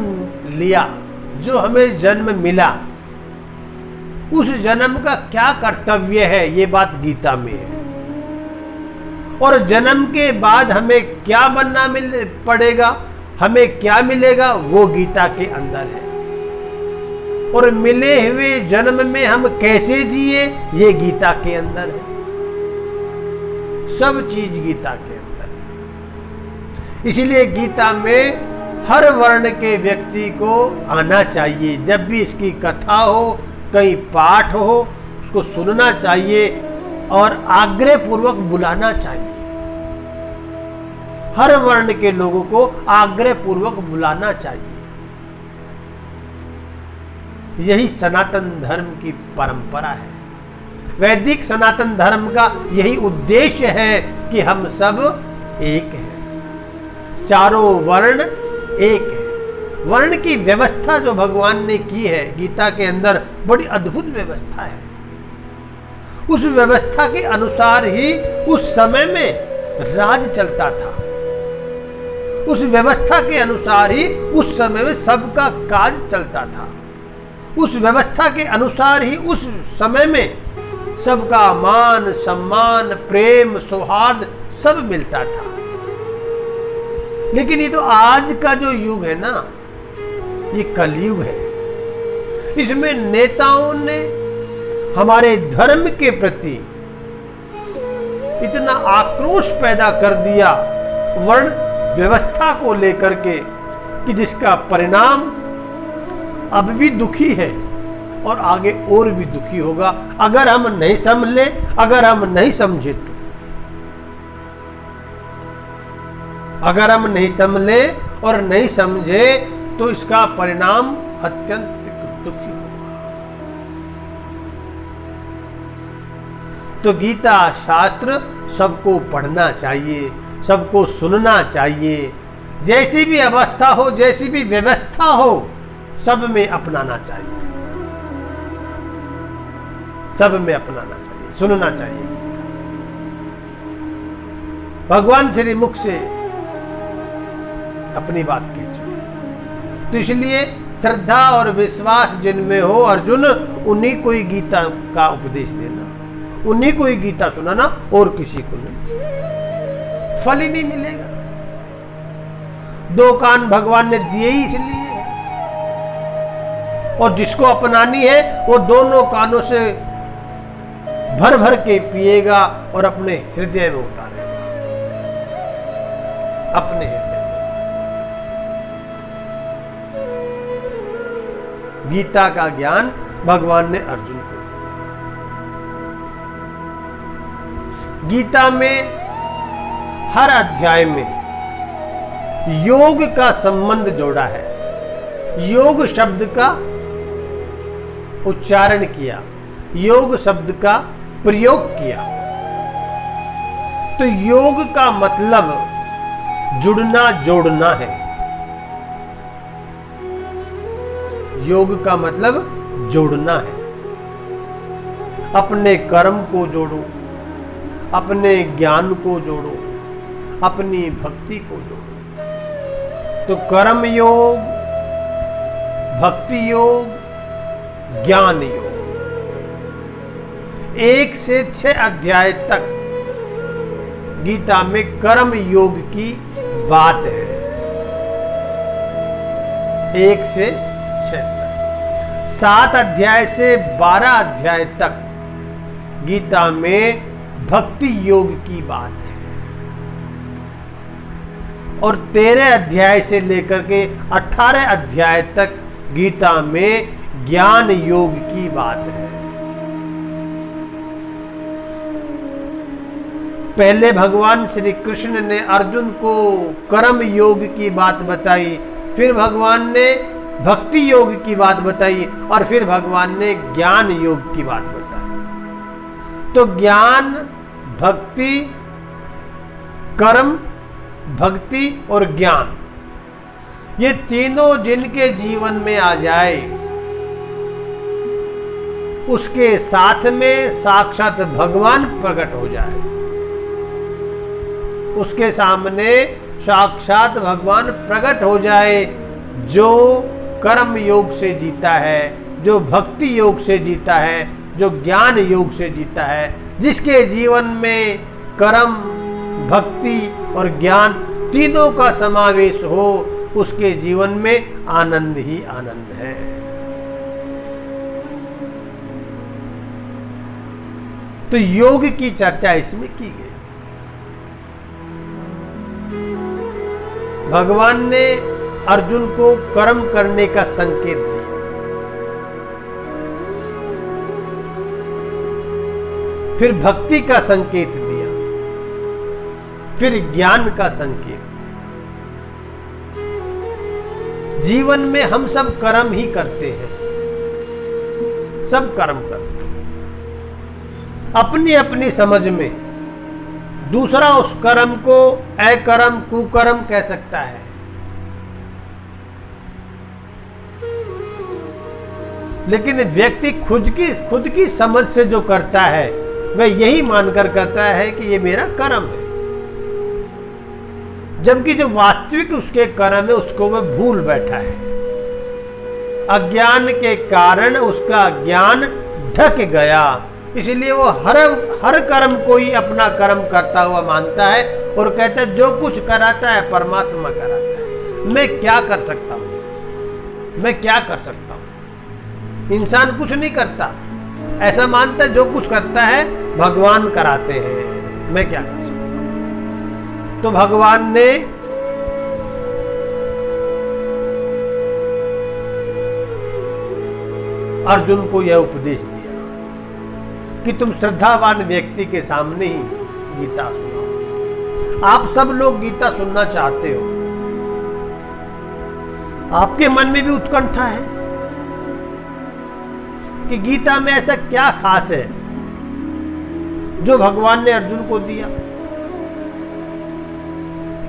लिया, जो हमें जन्म मिला, उस जन्म का क्या कर्तव्य है, ये बात गीता में है। और जन्म के बाद हमें क्या बनना पड़ेगा, हमें क्या मिलेगा, वो गीता के अंदर है। और मिले हुए जन्म में हम कैसे जिए, ये गीता के अंदर है। सब चीज गीता के अंदर है। इसीलिए गीता में हर वर्ण के व्यक्ति को आना चाहिए। जब भी इसकी कथा हो, कहीं पाठ हो, उसको सुनना चाहिए और आग्रह पूर्वक बुलाना चाहिए। हर वर्ण के लोगों को आग्रह पूर्वक बुलाना चाहिए। यही सनातन धर्म की परंपरा है। वैदिक सनातन धर्म का यही उद्देश्य है कि हम सब एक हैं, चारों वर्ण एक है। वर्ण की व्यवस्था जो भगवान ने की है गीता के अंदर, बड़ी अद्भुत व्यवस्था है। उस व्यवस्था के अनुसार ही उस समय में राज चलता था, उस व्यवस्था के अनुसार ही उस समय में सबका काज चलता था, उस व्यवस्था के अनुसार ही उस समय में सबका मान सम्मान प्रेम सौहार्द सब मिलता था। लेकिन ये तो आज का जो युग है ना, ये कलयुग है। इसमें नेताओं ने हमारे धर्म के प्रति इतना आक्रोश पैदा कर दिया वर्ण व्यवस्था को लेकर के कि जिसका परिणाम अब भी दुखी है और आगे और भी दुखी होगा अगर हम नहीं समझ ले, अगर हम नहीं समझे तो। अगर हम नहीं समझ ले और नहीं समझे तो इसका परिणाम अत्यंत दुखी होगा। तो गीता शास्त्र सबको पढ़ना चाहिए, सबको सुनना चाहिए। जैसी भी अवस्था हो, जैसी भी व्यवस्था हो, सब में अपनाना चाहिए, सब में अपनाना चाहिए, सुनना चाहिए। भगवान श्री मुख से अपनी बात कीजिए। तो इसलिए श्रद्धा और विश्वास जिनमें हो अर्जुन, उन्हीं को ही गीता का उपदेश देना, उन्हीं को ही गीता सुनाना, और किसी को नहीं। फल ही नहीं मिलेगा। दो कान भगवान ने दिए ही इसलिए, और जिसको अपनानी है वो दोनों कानों से भर भर के पिएगा और अपने हृदय में उतारेगा, अपने हृदय में। गीता का ज्ञान भगवान ने अर्जुन को दिया। गीता में हर अध्याय में योग का संबंध जोड़ा है, योग शब्द का उच्चारण किया, योग शब्द का प्रयोग किया। तो योग का मतलब जुड़ना जोड़ना है। योग का मतलब जोड़ना है। अपने कर्म को जोड़ो, अपने ज्ञान को जोड़ो, अपनी भक्ति को जोड़ो। तो कर्म योग, भक्ति योग, ज्ञान योग, 1 से 6 अध्याय तक गीता में कर्म योग की बात है। 1 से 6 तक। 7 अध्याय से 12 अध्याय तक गीता में भक्ति योग की बात है, और 13 अध्याय से लेकर के 18 अध्याय तक गीता में ज्ञान योग की बात है। पहले भगवान श्री कृष्ण ने अर्जुन को कर्म योग की बात बताई, फिर भगवान ने भक्ति योग की बात बताई, और फिर भगवान ने ज्ञान योग की बात बताई। तो ज्ञान, भक्ति, कर्म, भक्ति और ज्ञान, ये तीनों जिनके जीवन में आ जाए उसके साथ में साक्षात भगवान प्रकट हो जाए, उसके सामने साक्षात भगवान प्रकट हो जाए। जो कर्म योग से जीता है, जो भक्ति योग से जीता है, जो ज्ञान योग से जीता है, जिसके जीवन में कर्म, भक्ति और ज्ञान तीनों का समावेश हो, उसके जीवन में आनंद ही आनंद है। तो योग की चर्चा इसमें की गई। भगवान ने अर्जुन को कर्म करने का संकेत दिया, फिर भक्ति का संकेत दिया, फिर ज्ञान का संकेत। जीवन में हम सब कर्म ही करते हैं, सब कर्म करते हैं अपनी अपनी समझ में। दूसरा उस कर्म को अकर्म, कुकर्म कह सकता है। लेकिन व्यक्ति खुद की समझ से जो करता है वह यही मानकर करता है कि ये मेरा कर्म है, जबकि जो वास्तविक उसके कर्म है उसको वह भूल बैठा है। अज्ञान के कारण उसका ज्ञान ढक गया, इसलिए वो हर कर्म को ही अपना कर्म करता हुआ मानता है और कहता है जो कुछ कराता है परमात्मा कराता है, मैं क्या कर सकता हूं, मैं क्या कर सकता हूं। इंसान कुछ नहीं करता, ऐसा मानता है जो कुछ करता है भगवान कराते हैं, मैं क्या कर सकता हूं। तो भगवान ने अर्जुन को यह उपदेश दिया कि तुम श्रद्धावान व्यक्ति के सामने ही गीता सुनाओ। आप सब लोग गीता सुनना चाहते हो, आपके मन में भी उत्कंठा है कि गीता में ऐसा क्या खास है जो भगवान ने अर्जुन को दिया।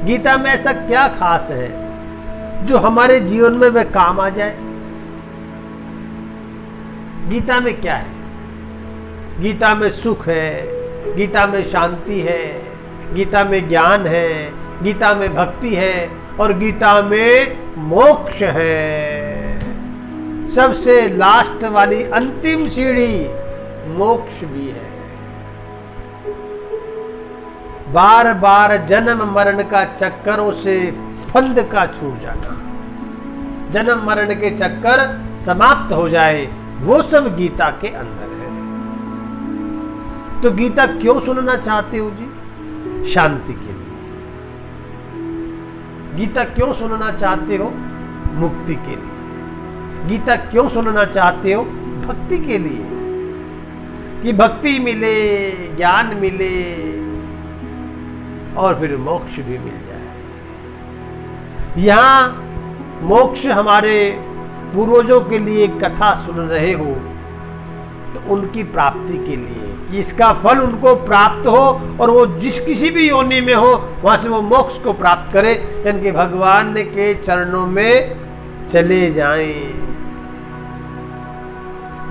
गीता में ऐसा क्या खास है जो हमारे जीवन में वह काम आ जाए। गीता में क्या है? गीता में सुख है, गीता में शांति है, गीता में ज्ञान है, गीता में भक्ति है और गीता में मोक्ष है। सबसे लास्ट वाली अंतिम सीढ़ी मोक्ष भी है। बार बार जन्म मरण का चक्करों से फंद का छूट जाना, जन्म मरण के चक्कर समाप्त हो जाए, वो सब गीता के अंदर है। तो गीता क्यों सुनना चाहते हो जी? शांति के लिए। गीता क्यों सुनना चाहते हो? मुक्ति के लिए। गीता क्यों सुनना चाहते हो? भक्ति के लिए, कि भक्ति मिले, ज्ञान मिले और फिर मोक्ष भी मिल जाए। यहां मोक्ष हमारे पूर्वजों के लिए कथा सुन रहे हो तो उनकी प्राप्ति के लिए, कि इसका फल उनको प्राप्त हो और वो जिस किसी भी योनि में हो वहां से वो मोक्ष को प्राप्त करे, यानी कि भगवान के चरणों में चले जाएं।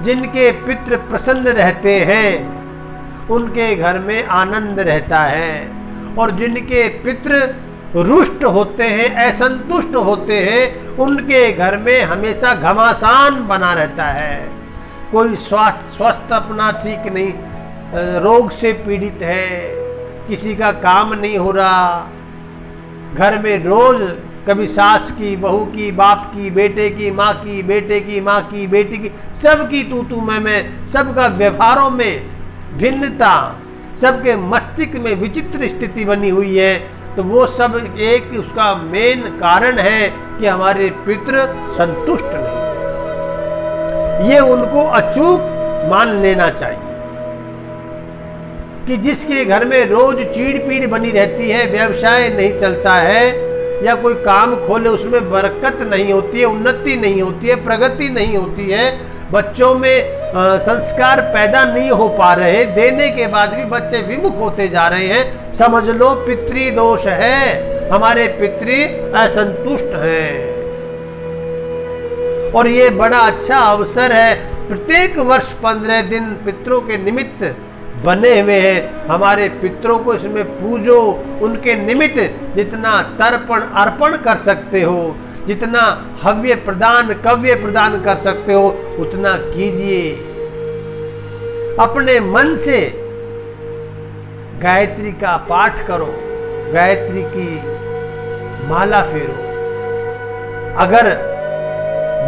जिनके पितृ प्रसन्न रहते हैं उनके घर में आनंद रहता है, और जिनके पितृ रुष्ट होते हैं, असंतुष्ट होते हैं, उनके घर में हमेशा घमासान बना रहता है। कोई स्वस्थ अपना ठीक नहीं, रोग से पीड़ित है, किसी का काम नहीं हो रहा, घर में रोज कभी सास की, बहू की, बाप की, बेटे की, माँ की, बेटे की, माँ की, बेटी की, सबकी तू मैं, सबका व्यवहारों में भिन्नता, सबके मस्तिष्क में विचित्र स्थिति बनी हुई है। तो वो सब एक उसका मेन कारण है कि हमारे पितृ संतुष्ट नहीं। ये उनको अचूक मान लेना चाहिए कि जिसके घर में रोज चीड़ पीड़ बनी रहती है, व्यवसाय नहीं चलता है या कोई काम खोले उसमें बरकत नहीं होती है, उन्नति नहीं होती है, प्रगति नहीं होती है, बच्चों में संस्कार पैदा नहीं हो पा रहे, देने के बाद भी बच्चे विमुख होते जा रहे हैं, समझ लो पितृ दोष है, हमारे पितृ असंतुष्ट हैं। और ये बड़ा अच्छा अवसर है, प्रत्येक वर्ष 15 दिन पितरों के निमित्त बने हुए हैं। हमारे पितरों को इसमें पूजो, उनके निमित्त जितना तर्पण अर्पण कर सकते हो, जितना हव्य प्रदान कव्य प्रदान कर सकते हो उतना कीजिए। अपने मन से गायत्री का पाठ करो, गायत्री की माला फेरो, अगर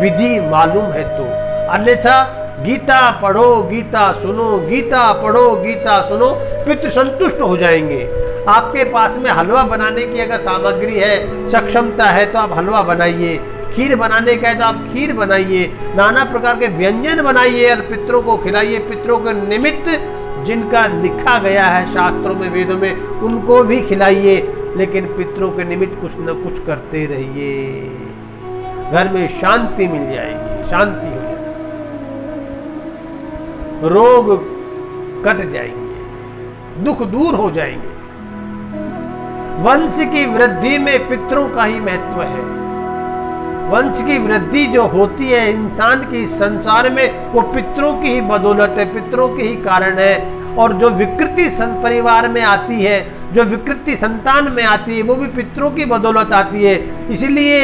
विधि मालूम है तो, अन्यथा गीता पढ़ो, गीता सुनो, गीता पढ़ो, गीता सुनो, पितृ संतुष्ट हो जाएंगे। आपके पास में हलवा बनाने की अगर सामग्री है, सक्षमता है, तो आप हलवा बनाइए। खीर बनाने का है तो आप खीर बनाइए, नाना प्रकार के व्यंजन बनाइए और पितरों को खिलाइए। पितरों के निमित्त जिनका लिखा गया है शास्त्रों में, वेदों में, उनको भी खिलाइए, लेकिन पितरों के निमित्त कुछ न कुछ करते रहिए। घर में शांति मिल जाएगी, शांति हो जाएगी, रोग कट जाएंगे, दुख दूर हो जाएंगे। वंश की वृद्धि में पितरों का ही महत्व है। वंश की वृद्धि जो होती है इंसान की संसार में, वो पितरों की ही बदौलत है, पितरों के ही कारण है। और जो विकृति परिवार में आती है, जो विकृति संतान में आती है, वो भी पितरों की बदौलत आती है। इसलिए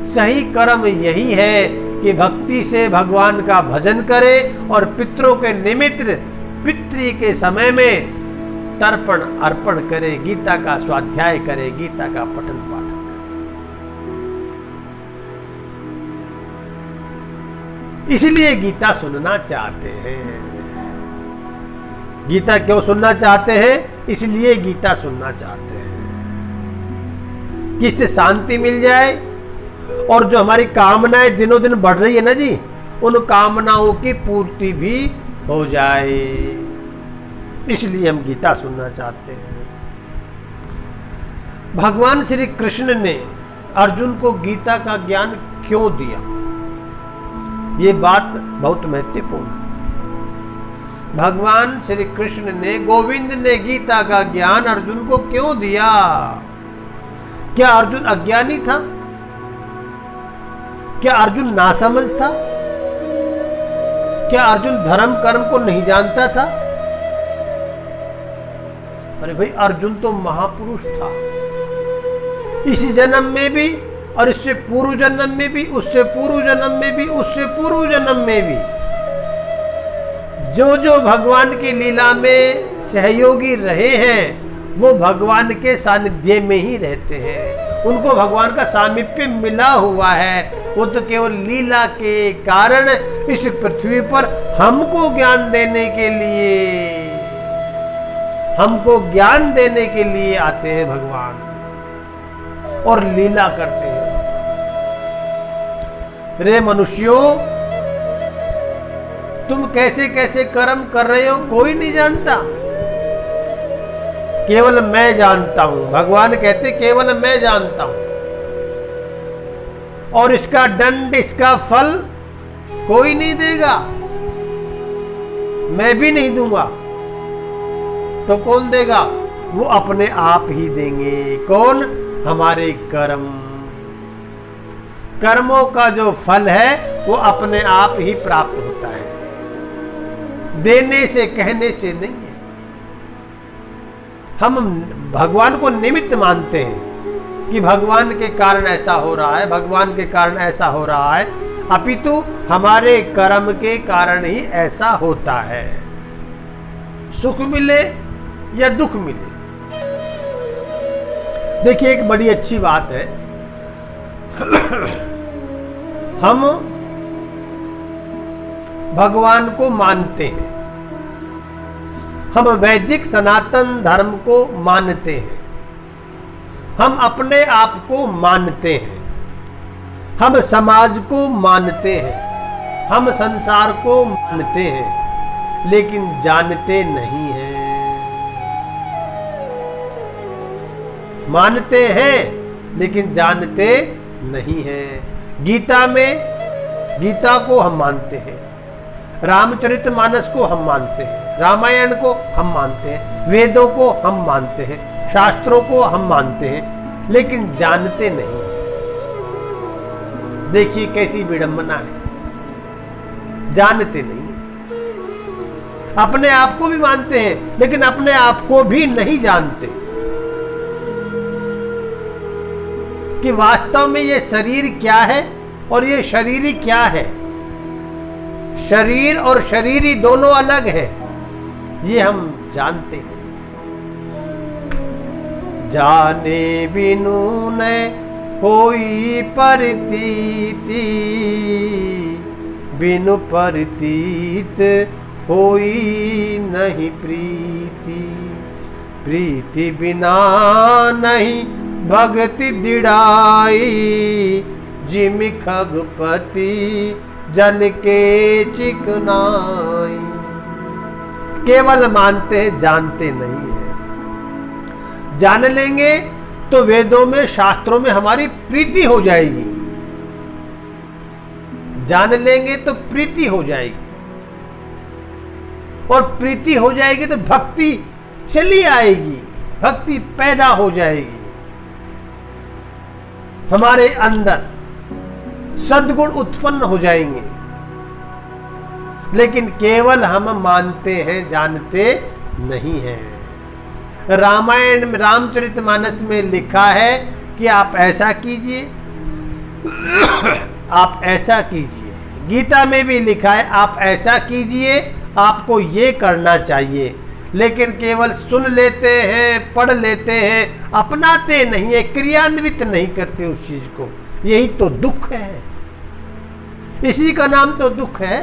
सही कर्म यही है कि भक्ति से भगवान का भजन करे और पितरों के निमित्त पितृ के समय में तर्पण अर्पण करे, गीता का स्वाध्याय करे, गीता का पठन पाठन करे। इसलिए गीता सुनना चाहते हैं। गीता क्यों सुनना चाहते हैं? इसलिए गीता सुनना चाहते हैं कि इससे शांति मिल जाए, और जो हमारी कामनाएं दिनों दिन बढ़ रही है ना जी, उन कामनाओं की पूर्ति भी हो जाए। इसलिए हम गीता सुनना चाहते हैं। भगवान श्री कृष्ण ने अर्जुन को गीता का ज्ञान क्यों दिया? ये बात बहुत महत्वपूर्ण है। भगवान श्री कृष्ण ने, गोविंद ने गीता का ज्ञान अर्जुन को क्यों दिया? क्या अर्जुन अज्ञानी था? क्या अर्जुन नासमझ था? क्या अर्जुन धर्म कर्म को नहीं जानता था? अरे भाई, अर्जुन तो महापुरुष था। इसी जन्म में भी, और इससे पूर्व जन्म में भी, उससे पूर्व जन्म में भी, उससे पूर्व जन्म में भी जो जो भगवान की लीला में सहयोगी रहे हैं, वो भगवान के सानिध्य में ही रहते हैं। उनको भगवान का सामीप्य मिला हुआ है। वो तो केवल लीला के कारण इस पृथ्वी पर हमको ज्ञान देने के लिए, हमको ज्ञान देने के लिए आते हैं भगवान, और लीला करते हैं। रे मनुष्यों, तुम कैसे कैसे कर्म कर रहे हो कोई नहीं जानता, केवल मैं जानता हूं। भगवान कहते केवल मैं जानता हूं, और इसका दंड, इसका फल कोई नहीं देगा, मैं भी नहीं दूंगा। तो कौन देगा? वो अपने आप ही देंगे। कौन? हमारे कर्म। कर्मों का जो फल है वो अपने आप ही प्राप्त होता है, देने से, कहने से नहीं है। हम भगवान को निमित्त मानते हैं कि भगवान के कारण ऐसा हो रहा है, भगवान के कारण ऐसा हो रहा है, अपितु हमारे कर्म के कारण ही ऐसा होता है। सुख मिले या दुख मिले। देखिए, एक बड़ी अच्छी बात है, हम भगवान को मानते हैं, हम वैदिक सनातन धर्म को मानते हैं, हम अपने आप को मानते हैं, हम समाज को मानते हैं, हम संसार को मानते हैं, लेकिन जानते नहीं हैं। मानते हैं लेकिन जानते नहीं हैं। गीता में, गीता को हम मानते हैं, रामचरितमानस को हम मानते हैं, रामायण को हम मानते हैं, वेदों को हम मानते हैं, शास्त्रों को हम मानते हैं, लेकिन जानते नहीं। देखिए कैसी विडंबना है, जानते नहीं। अपने आप को भी मानते हैं लेकिन अपने आप को भी नहीं जानते कि वास्तव में ये शरीर क्या है और ये शरीरी क्या है। शरीर और शरीरी दोनों अलग है, ये हम जानते हैं। जाने बिनु न होई परतीति, बिनु परतीत होई नहीं प्रीति, प्रीति बिना नहीं भक्ति दिड़ाई, जिम खगपति जल के चिकनाई। केवल मानते हैं, जानते नहीं है। जान लेंगे तो वेदों में, शास्त्रों में हमारी प्रीति हो जाएगी। जान लेंगे तो प्रीति हो जाएगी, और प्रीति हो जाएगी तो भक्ति चली आएगी, भक्ति पैदा हो जाएगी। हमारे अंदर सद्गुण उत्पन्न हो जाएंगे। लेकिन केवल हम मानते हैं, जानते नहीं हैं। रामायण में, रामचरितमानस में लिखा है कि आप ऐसा कीजिए, आप ऐसा कीजिए। गीता में भी लिखा है आप ऐसा कीजिए, आपको ये करना चाहिए, लेकिन केवल सुन लेते हैं, पढ़ लेते हैं, अपनाते नहीं है, क्रियान्वित नहीं करते उस चीज को। यही तो दुख है, इसी का नाम तो दुख है।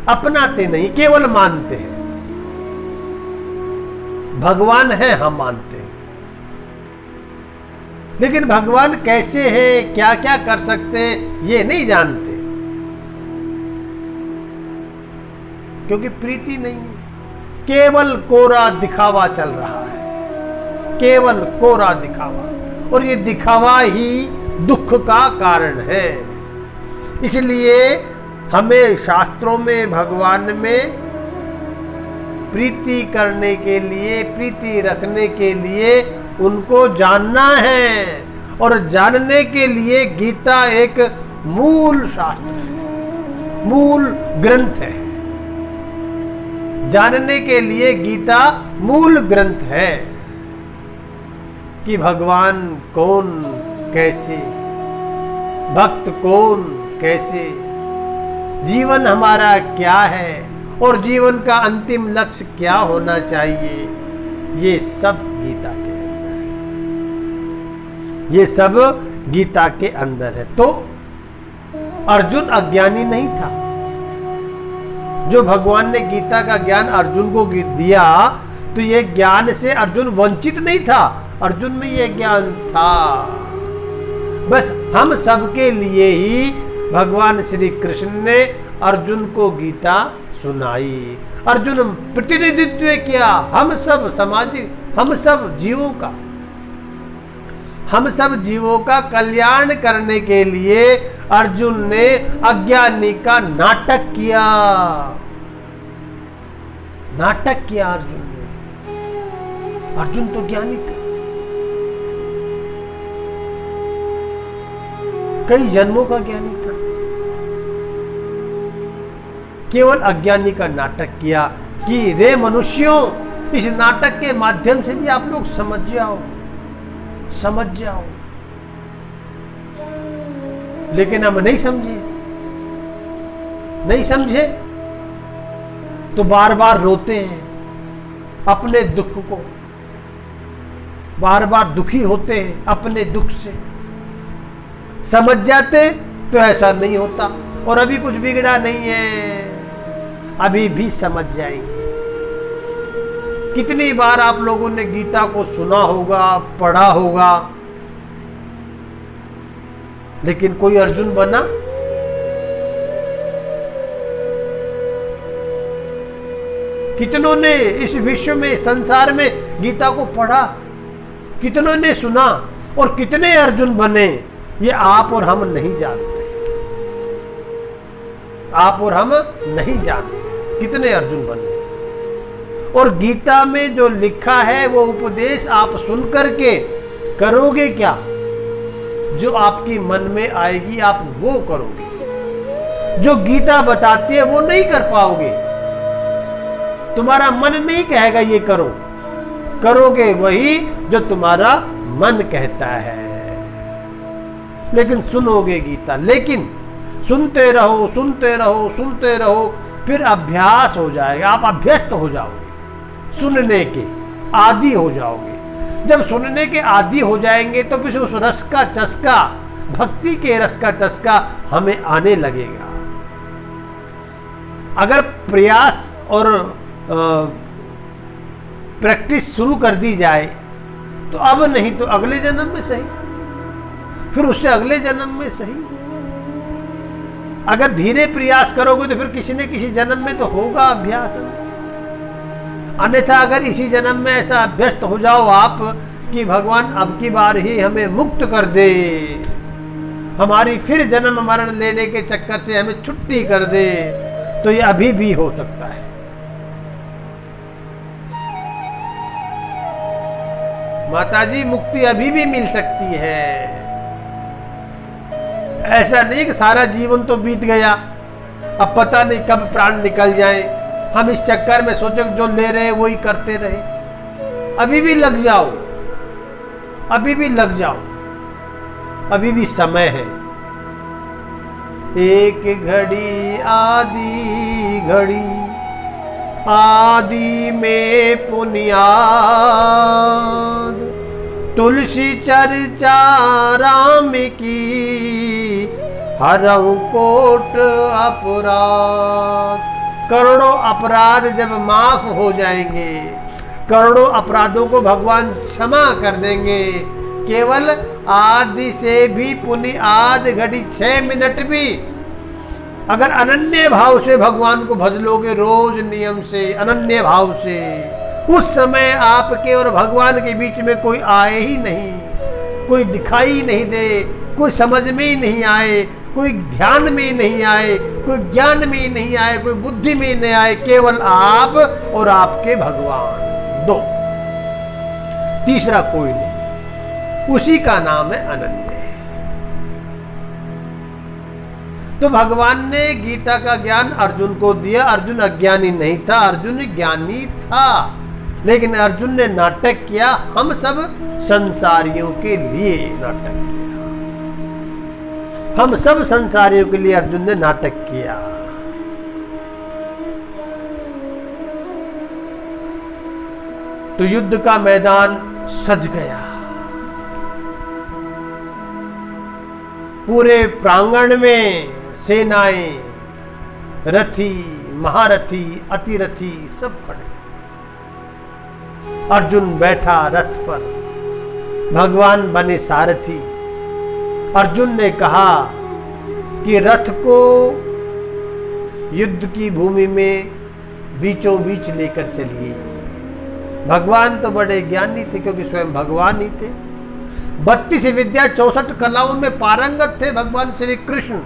अपनाते नहीं, केवल मानते हैं। भगवान है, हम मानते हैं, लेकिन भगवान कैसे हैं, क्या क्या कर सकते हैं, ये नहीं जानते, क्योंकि प्रीति नहीं है। केवल कोरा दिखावा चल रहा है, केवल कोरा दिखावा, और ये दिखावा ही दुख का कारण है। इसलिए हमें शास्त्रों में, भगवान में प्रीति करने के लिए, प्रीति रखने के लिए उनको जानना है, और जानने के लिए गीता एक मूल शास्त्र है, मूल ग्रंथ है। जानने के लिए गीता मूल ग्रंथ है कि भगवान कौन कैसे, भक्त कौन कैसे, जीवन हमारा क्या है और जीवन का अंतिम लक्ष्य क्या होना चाहिए, ये सब गीता के अंदर है, ये सब गीता के अंदर है। तो अर्जुन अज्ञानी नहीं था। जो भगवान ने गीता का ज्ञान अर्जुन को दिया, तो ये ज्ञान से अर्जुन वंचित नहीं था, अर्जुन में ये ज्ञान था। बस हम सबके लिए ही भगवान श्री कृष्ण ने अर्जुन को गीता सुनाई। अर्जुन प्रतिनिधित्व किया हम सब सामाजिक, हम सब जीवों का, हम सब जीवों का कल्याण करने के लिए अर्जुन ने अज्ञानी का नाटक किया, नाटक किया अर्जुन ने। अर्जुन तो ज्ञानी था, कई जन्मों का ज्ञानी था, केवल अज्ञानी का नाटक किया कि रे मनुष्यों, इस नाटक के माध्यम से भी आप लोग समझ जाओ, समझ जाओ। लेकिन हम नहीं समझे, नहीं समझे तो बार बार रोते हैं अपने दुख को, बार बार दुखी होते हैं अपने दुख से। समझ जाते तो ऐसा नहीं होता, और अभी कुछ बिगड़ा नहीं है, अभी भी समझ जाएंगे। कितनी बार आप लोगों ने गीता को सुना होगा, पढ़ा होगा, लेकिन कोई अर्जुन बना? कितनों ने इस विश्व में, संसार में गीता को पढ़ा, कितनों ने सुना, और कितने अर्जुन बने, ये आप और हम नहीं जानते, आप और हम नहीं जानते कितने अर्जुन बने। और गीता में जो लिखा है वो उपदेश आप सुन करके करोगे क्या? जो आपकी मन में आएगी आप वो करोगे, जो गीता बताती है वो नहीं कर पाओगे। तुम्हारा मन नहीं कहेगा ये करो, करोगे वही जो तुम्हारा मन कहता है। लेकिन सुनोगे गीता, लेकिन सुनते रहो, सुनते रहो, सुनते रहो, फिर अभ्यास हो जाएगा, आप अभ्यस्त हो जाओगे, सुनने के आदी हो जाओगे। जब सुनने के आदी हो जाएंगे तो फिर उस रस का चस्का, भक्ति के रस का चस्का हमें आने लगेगा। अगर प्रयास और प्रैक्टिस शुरू कर दी जाए तो अब नहीं तो अगले जन्म में सही, फिर उससे अगले जन्म में सही। अगर धीरे प्रयास करोगे तो फिर किसी न किसी जन्म में तो होगा अभ्यास। अन्यथा अगर इसी जन्म में ऐसा अभ्यस्त हो जाओ आप कि भगवान अब की बार ही हमें मुक्त कर दे, हमारी फिर जन्म मरण लेने के चक्कर से हमें छुट्टी कर दे, तो ये अभी भी हो सकता है। माताजी मुक्ति अभी भी मिल सकती है। ऐसा नहीं कि सारा जीवन तो बीत गया, अब पता नहीं कब प्राण निकल जाए, हम इस चक्कर में सोचो जो ले रहे वही करते रहे। अभी भी लग जाओ, अभी भी लग जाओ, अभी भी समय है। एक घड़ी आदि घड़ी, आदि में पुनियाद, तुलसी चर्चा राम की, हरऊ कोट अपराध। करोड़ों अपराध जब माफ हो जाएंगे, करोड़ों अपराधों को भगवान क्षमा कर देंगे, केवल आदि से भी पुण्य आध घड़ी 6 मिनट भी अगर अनन्य भाव से भगवान को भज लोगे, रोज नियम से अनन्य भाव से, उस समय आपके और भगवान के बीच में कोई आए ही नहीं, कोई दिखाई नहीं दे, कोई समझ में ही नहीं आए, कोई ध्यान में ही नहीं आए, कोई ज्ञान में ही नहीं आए, कोई बुद्धि में ही नहीं आए, केवल आप और आपके भगवान, दो, तीसरा कोई नहीं। उसी का नाम है अनन्य। तो भगवान ने गीता का ज्ञान अर्जुन को दिया। अर्जुन अज्ञानी नहीं था, अर्जुन ज्ञानी था, लेकिन अर्जुन ने नाटक किया। हम सब संसारियों के लिए नाटक किया, हम सब संसारियों के लिए अर्जुन ने नाटक किया। तो युद्ध का मैदान सज गया, पूरे प्रांगण में सेनाएं, रथी, महारथी, अतिरथी सब खड़े। अर्जुन बैठा रथ पर, भगवान बने सारथी। अर्जुन ने कहा कि रथ को युद्ध की भूमि में बीचों बीच लेकर चलिए। भगवान तो बड़े ज्ञानी थे, क्योंकि स्वयं भगवान ही थे। 32 विद्या 64 कलाओं में पारंगत थे भगवान श्री कृष्ण।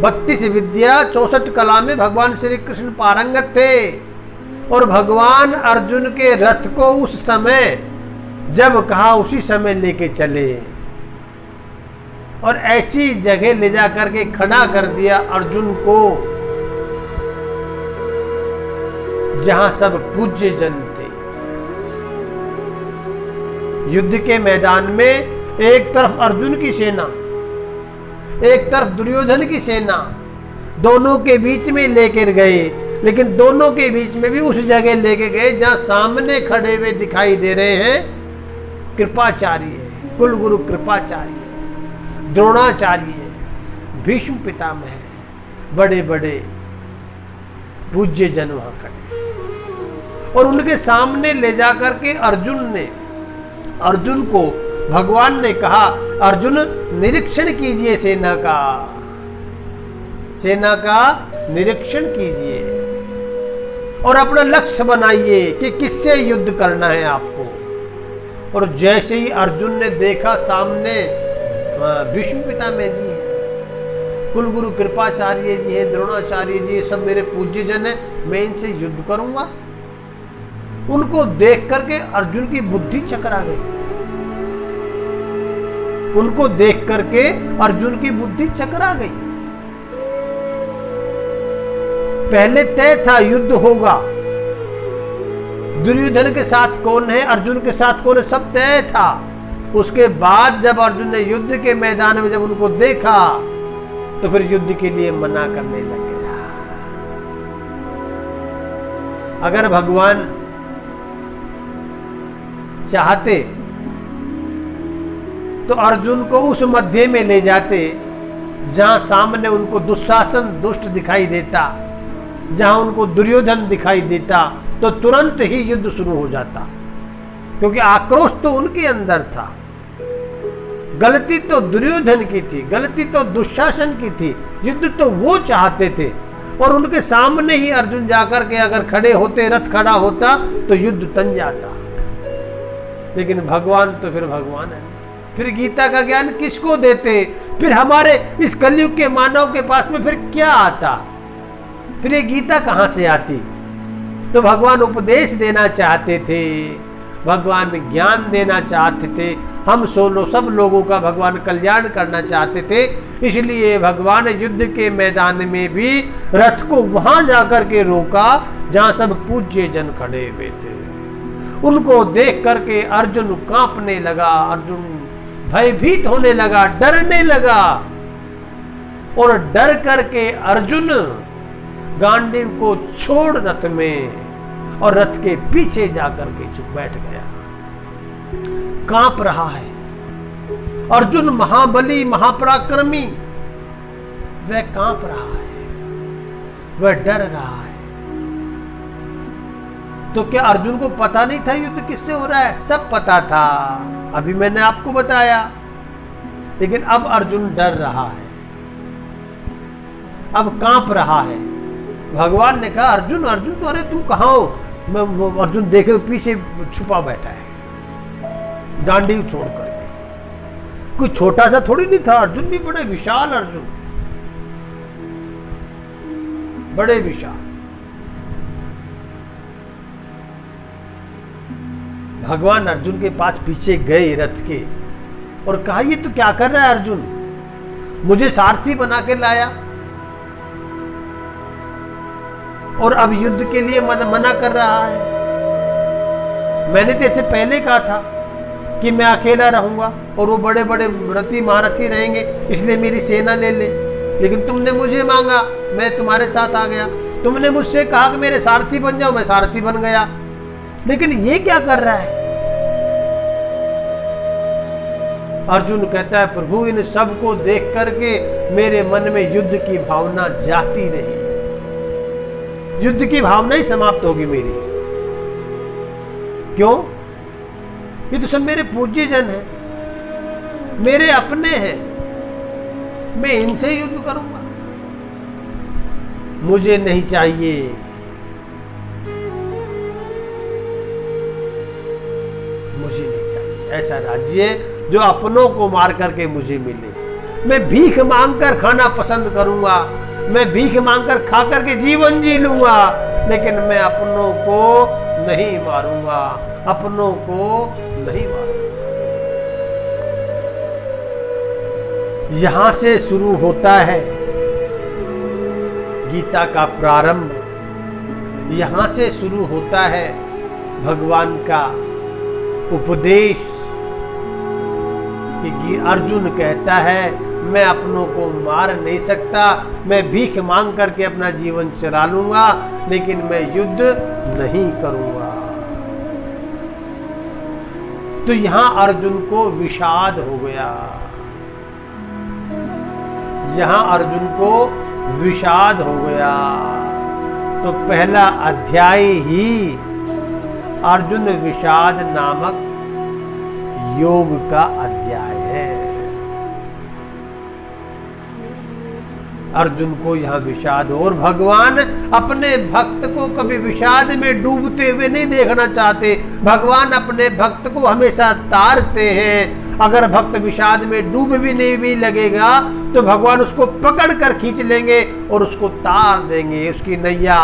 32 विद्या 64 कला में भगवान श्री कृष्ण पारंगत थे। और भगवान अर्जुन के रथ को उस समय जब कहा उसी समय लेके चले, और ऐसी जगह ले जा करके खड़ा कर दिया अर्जुन को जहां सब पूज्य जन थे। युद्ध के मैदान में एक तरफ अर्जुन की सेना, एक तरफ दुर्योधन की सेना, दोनों के बीच में लेकर गए। लेकिन दोनों के बीच में भी उस जगह लेके गए जहां सामने खड़े हुए दिखाई दे रहे हैं कृपाचार्य, कुलगुरु कृपाचार्य, द्रोणाचार्य, भीष्म पितामह, बड़े बड़े पूज्य जन वहां खड़े। और उनके सामने ले जाकर के अर्जुन को भगवान ने कहा, अर्जुन निरीक्षण कीजिए, सेना का निरीक्षण कीजिए और अपना लक्ष्य बनाइए कि किससे युद्ध करना है आपको। और जैसे ही अर्जुन ने देखा सामने भीष्म पितामह जी हैं, कुलगुरु कृपाचार्य जी हैं, द्रोणाचार्य जी, सब मेरे पूज्य जन हैं, मैं इनसे युद्ध करूंगा। उनको देख करके अर्जुन की बुद्धि चकरा गई, उनको देख करके अर्जुन की बुद्धि चकरा गई। पहले तय था युद्ध होगा, दुर्योधन के साथ कौन है, अर्जुन के साथ कौन है, सब तय था। उसके बाद जब अर्जुन ने युद्ध के मैदान में जब उनको देखा तो फिर युद्ध के लिए मना करने लग गया। अगर भगवान चाहते तो अर्जुन को उस मध्य में ले जाते जहां सामने उनको दुशासन दुष्ट दिखाई देता, जहां उनको दुर्योधन दिखाई देता, तो तुरंत ही युद्ध शुरू हो जाता। क्योंकि आक्रोश तो उनके अंदर था, गलती तो दुर्योधन की थी, गलती तो दुशासन की थी, युद्ध तो वो चाहते थे। और उनके सामने ही अर्जुन जाकर के अगर खड़े होते, रथ खड़ा होता, तो युद्ध तन जाता। लेकिन भगवान तो फिर भगवान है, फिर गीता का ज्ञान किसको देते, फिर हमारे इस कलयुग के मानव के पास में फिर क्या आता, फिर ये गीता कहां से आती। तो भगवान उपदेश देना चाहते थे, भगवान ज्ञान देना चाहते थे, हम सब लोगों का भगवान कल्याण करना चाहते थे। इसलिए भगवान युद्ध के मैदान में भी रथ को वहां जाकर के रोका जहां सब पूज्य जन खड़े हुए थे। उनको देख करके अर्जुन कांपने लगा, अर्जुन भयभीत होने लगा, डरने लगा, और डर करके अर्जुन गांडीव को छोड़ रथ में और रथ के पीछे जाकर के चुप बैठ गया। कांप रहा है अर्जुन, महाबली महापराक्रमी, वह कांप रहा है, वह डर रहा है। तो क्या अर्जुन को पता नहीं था युद्ध किससे हो रहा है? सब पता था, अभी मैंने आपको बताया। लेकिन अब अर्जुन डर रहा है, अब कांप रहा है। भगवान ने कहा अर्जुन अर्जुन, तो अरे तुम कहां हो? मैं अर्जुन देखे पीछे छुपा बैठा है, गांडीव छोड़ करके। कोई छोटा सा थोड़ी नहीं था, अर्जुन भी बड़े विशाल, अर्जुन बड़े विशाल। भगवान अर्जुन के पास पीछे गए रथ के और कहा ये तू क्या कर रहा है अर्जुन? मुझे सारथी बना के लाया और अब युद्ध के लिए मना कर रहा है। मैंने तो इससे पहले कहा था कि मैं अकेला रहूंगा और वो बड़े बड़े रथी महारथी रहेंगे, इसलिए मेरी सेना ले ले। लेकिन तुमने मुझे मांगा, मैं तुम्हारे साथ आ गया। तुमने मुझसे कहा कि मेरे सारथी बन जाओ, मैं सारथी बन गया। लेकिन ये क्या कर रहा है? अर्जुन कहता है प्रभु इन सबको देख करके मेरे मन में युद्ध की भावना जाती रही, युद्ध की भावना ही समाप्त होगी मेरी। क्यों? ये तो सब मेरे पूज्य जन हैं, मेरे अपने हैं, मैं इनसे युद्ध करूंगा, मुझे नहीं चाहिए। मुझे नहीं चाहिए ऐसा राज्य जो अपनों को मार करके मुझे मिले। मैं भीख मांगकर खाना पसंद करूंगा, मैं भीख मांगकर खा करके जीवन जी लूंगा, लेकिन मैं अपनों को नहीं मारूंगा, अपनों को नहीं मारूंगा। यहां से शुरू होता है गीता का प्रारंभ, यहां से शुरू होता है भगवान का उपदेश कि अर्जुन कहता है मैं अपनों को मार नहीं सकता, मैं भीख मांग करके अपना जीवन चला लूंगा, लेकिन मैं युद्ध नहीं करूंगा। तो यहां अर्जुन को विषाद हो गया, यहां अर्जुन को विषाद हो गया। तो पहला अध्याय ही अर्जुन विषाद नामक योग का अध्याय है। अर्जुन को यहां विषाद, और भगवान अपने भक्त को कभी विषाद में डूबते हुए नहीं देखना चाहते। भगवान अपने भक्त को हमेशा तारते हैं। अगर भक्त विषाद में डूब भी नहीं भी लगेगा तो भगवान उसको पकड़ कर खींच लेंगे और उसको तार देंगे, उसकी नैया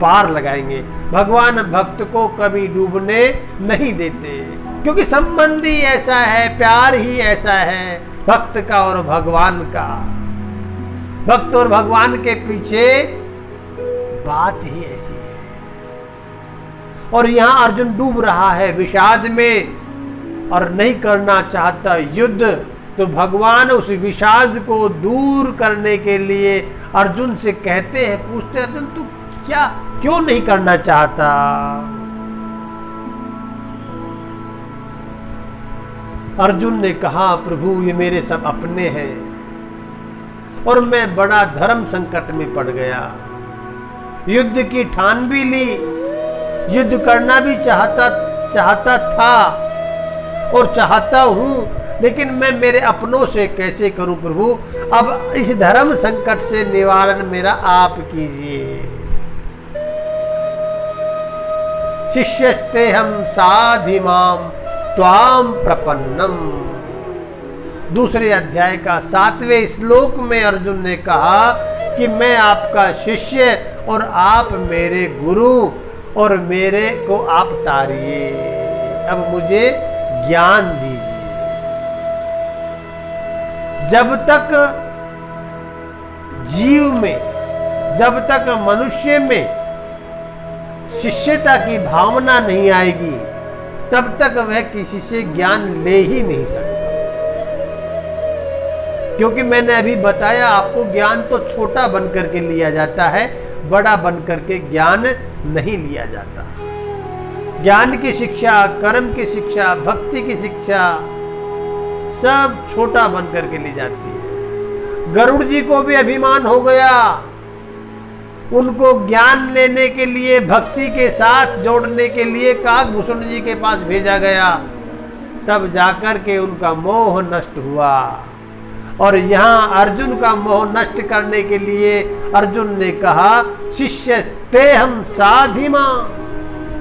पार लगाएंगे। भगवान भक्त को कभी डूबने नहीं देते, क्योंकि संबंध ही ऐसा है, प्यार ही ऐसा है भक्त का और भगवान का। भक्त और भगवान के पीछे बात ही ऐसी है। और यहां अर्जुन डूब रहा है विषाद में और नहीं करना चाहता युद्ध। तो भगवान उस विषाद को दूर करने के लिए अर्जुन से कहते हैं, पूछते हैं अर्जुन तू क्या क्यों नहीं करना चाहता? अर्जुन ने कहा प्रभु ये मेरे सब अपने हैं और मैं बड़ा धर्म संकट में पड़ गया। युद्ध की ठान भी ली, युद्ध करना भी चाहता था और चाहता हूं, लेकिन मैं मेरे अपनों से कैसे करूं प्रभु? अब इस धर्म संकट से निवारण मेरा आप कीजिए। शिष्यस्ते हम साधिमाम त्वाम प्रपन्नम। दूसरे अध्याय का 7वें श्लोक में अर्जुन ने कहा कि मैं आपका शिष्य और आप मेरे गुरु और मेरे को आप तारिए, अब मुझे ज्ञान दीजिए। जब तक जीव में, जब तक मनुष्य में शिष्यता की भावना नहीं आएगी तब तक वह किसी से ज्ञान ले ही नहीं सकता। क्योंकि मैंने अभी बताया आपको, ज्ञान तो छोटा बन करके लिया जाता है, बड़ा बन करके ज्ञान नहीं लिया जाता। ज्ञान की शिक्षा, कर्म की शिक्षा, भक्ति की शिक्षा सब छोटा बन करके ली जाती है। गरुड़ जी को भी अभिमान हो गया, उनको ज्ञान लेने के लिए, भक्ति के साथ जोड़ने के लिए काकभूषण जी के पास भेजा गया, तब जाकर के उनका मोह नष्ट हुआ। और यहां अर्जुन का मोह नष्ट करने के लिए अर्जुन ने कहा, शिष्य ते हम साधिमा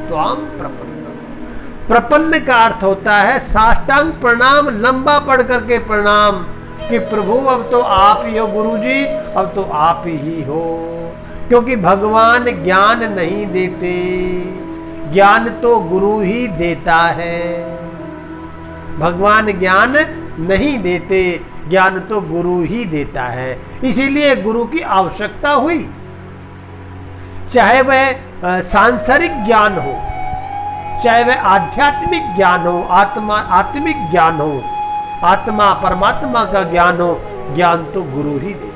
त्वाम प्रपन्न। प्रपन्न का अर्थ होता है साष्टांग प्रणाम, लंबा पढ़ करके प्रणाम, कि प्रभु अब तो आप ही हो, गुरु जी अब तो आप ही हो। क्योंकि भगवान ज्ञान नहीं देते, ज्ञान तो गुरु ही देता है। भगवान ज्ञान नहीं देते, ज्ञान तो गुरु ही देता है। इसीलिए गुरु की आवश्यकता हुई, चाहे वह सांसारिक ज्ञान हो, चाहे वह आध्यात्मिक ज्ञान हो, आत्मिक ज्ञान हो, आत्मा परमात्मा का ज्ञान हो, ज्ञान तो गुरु ही दे।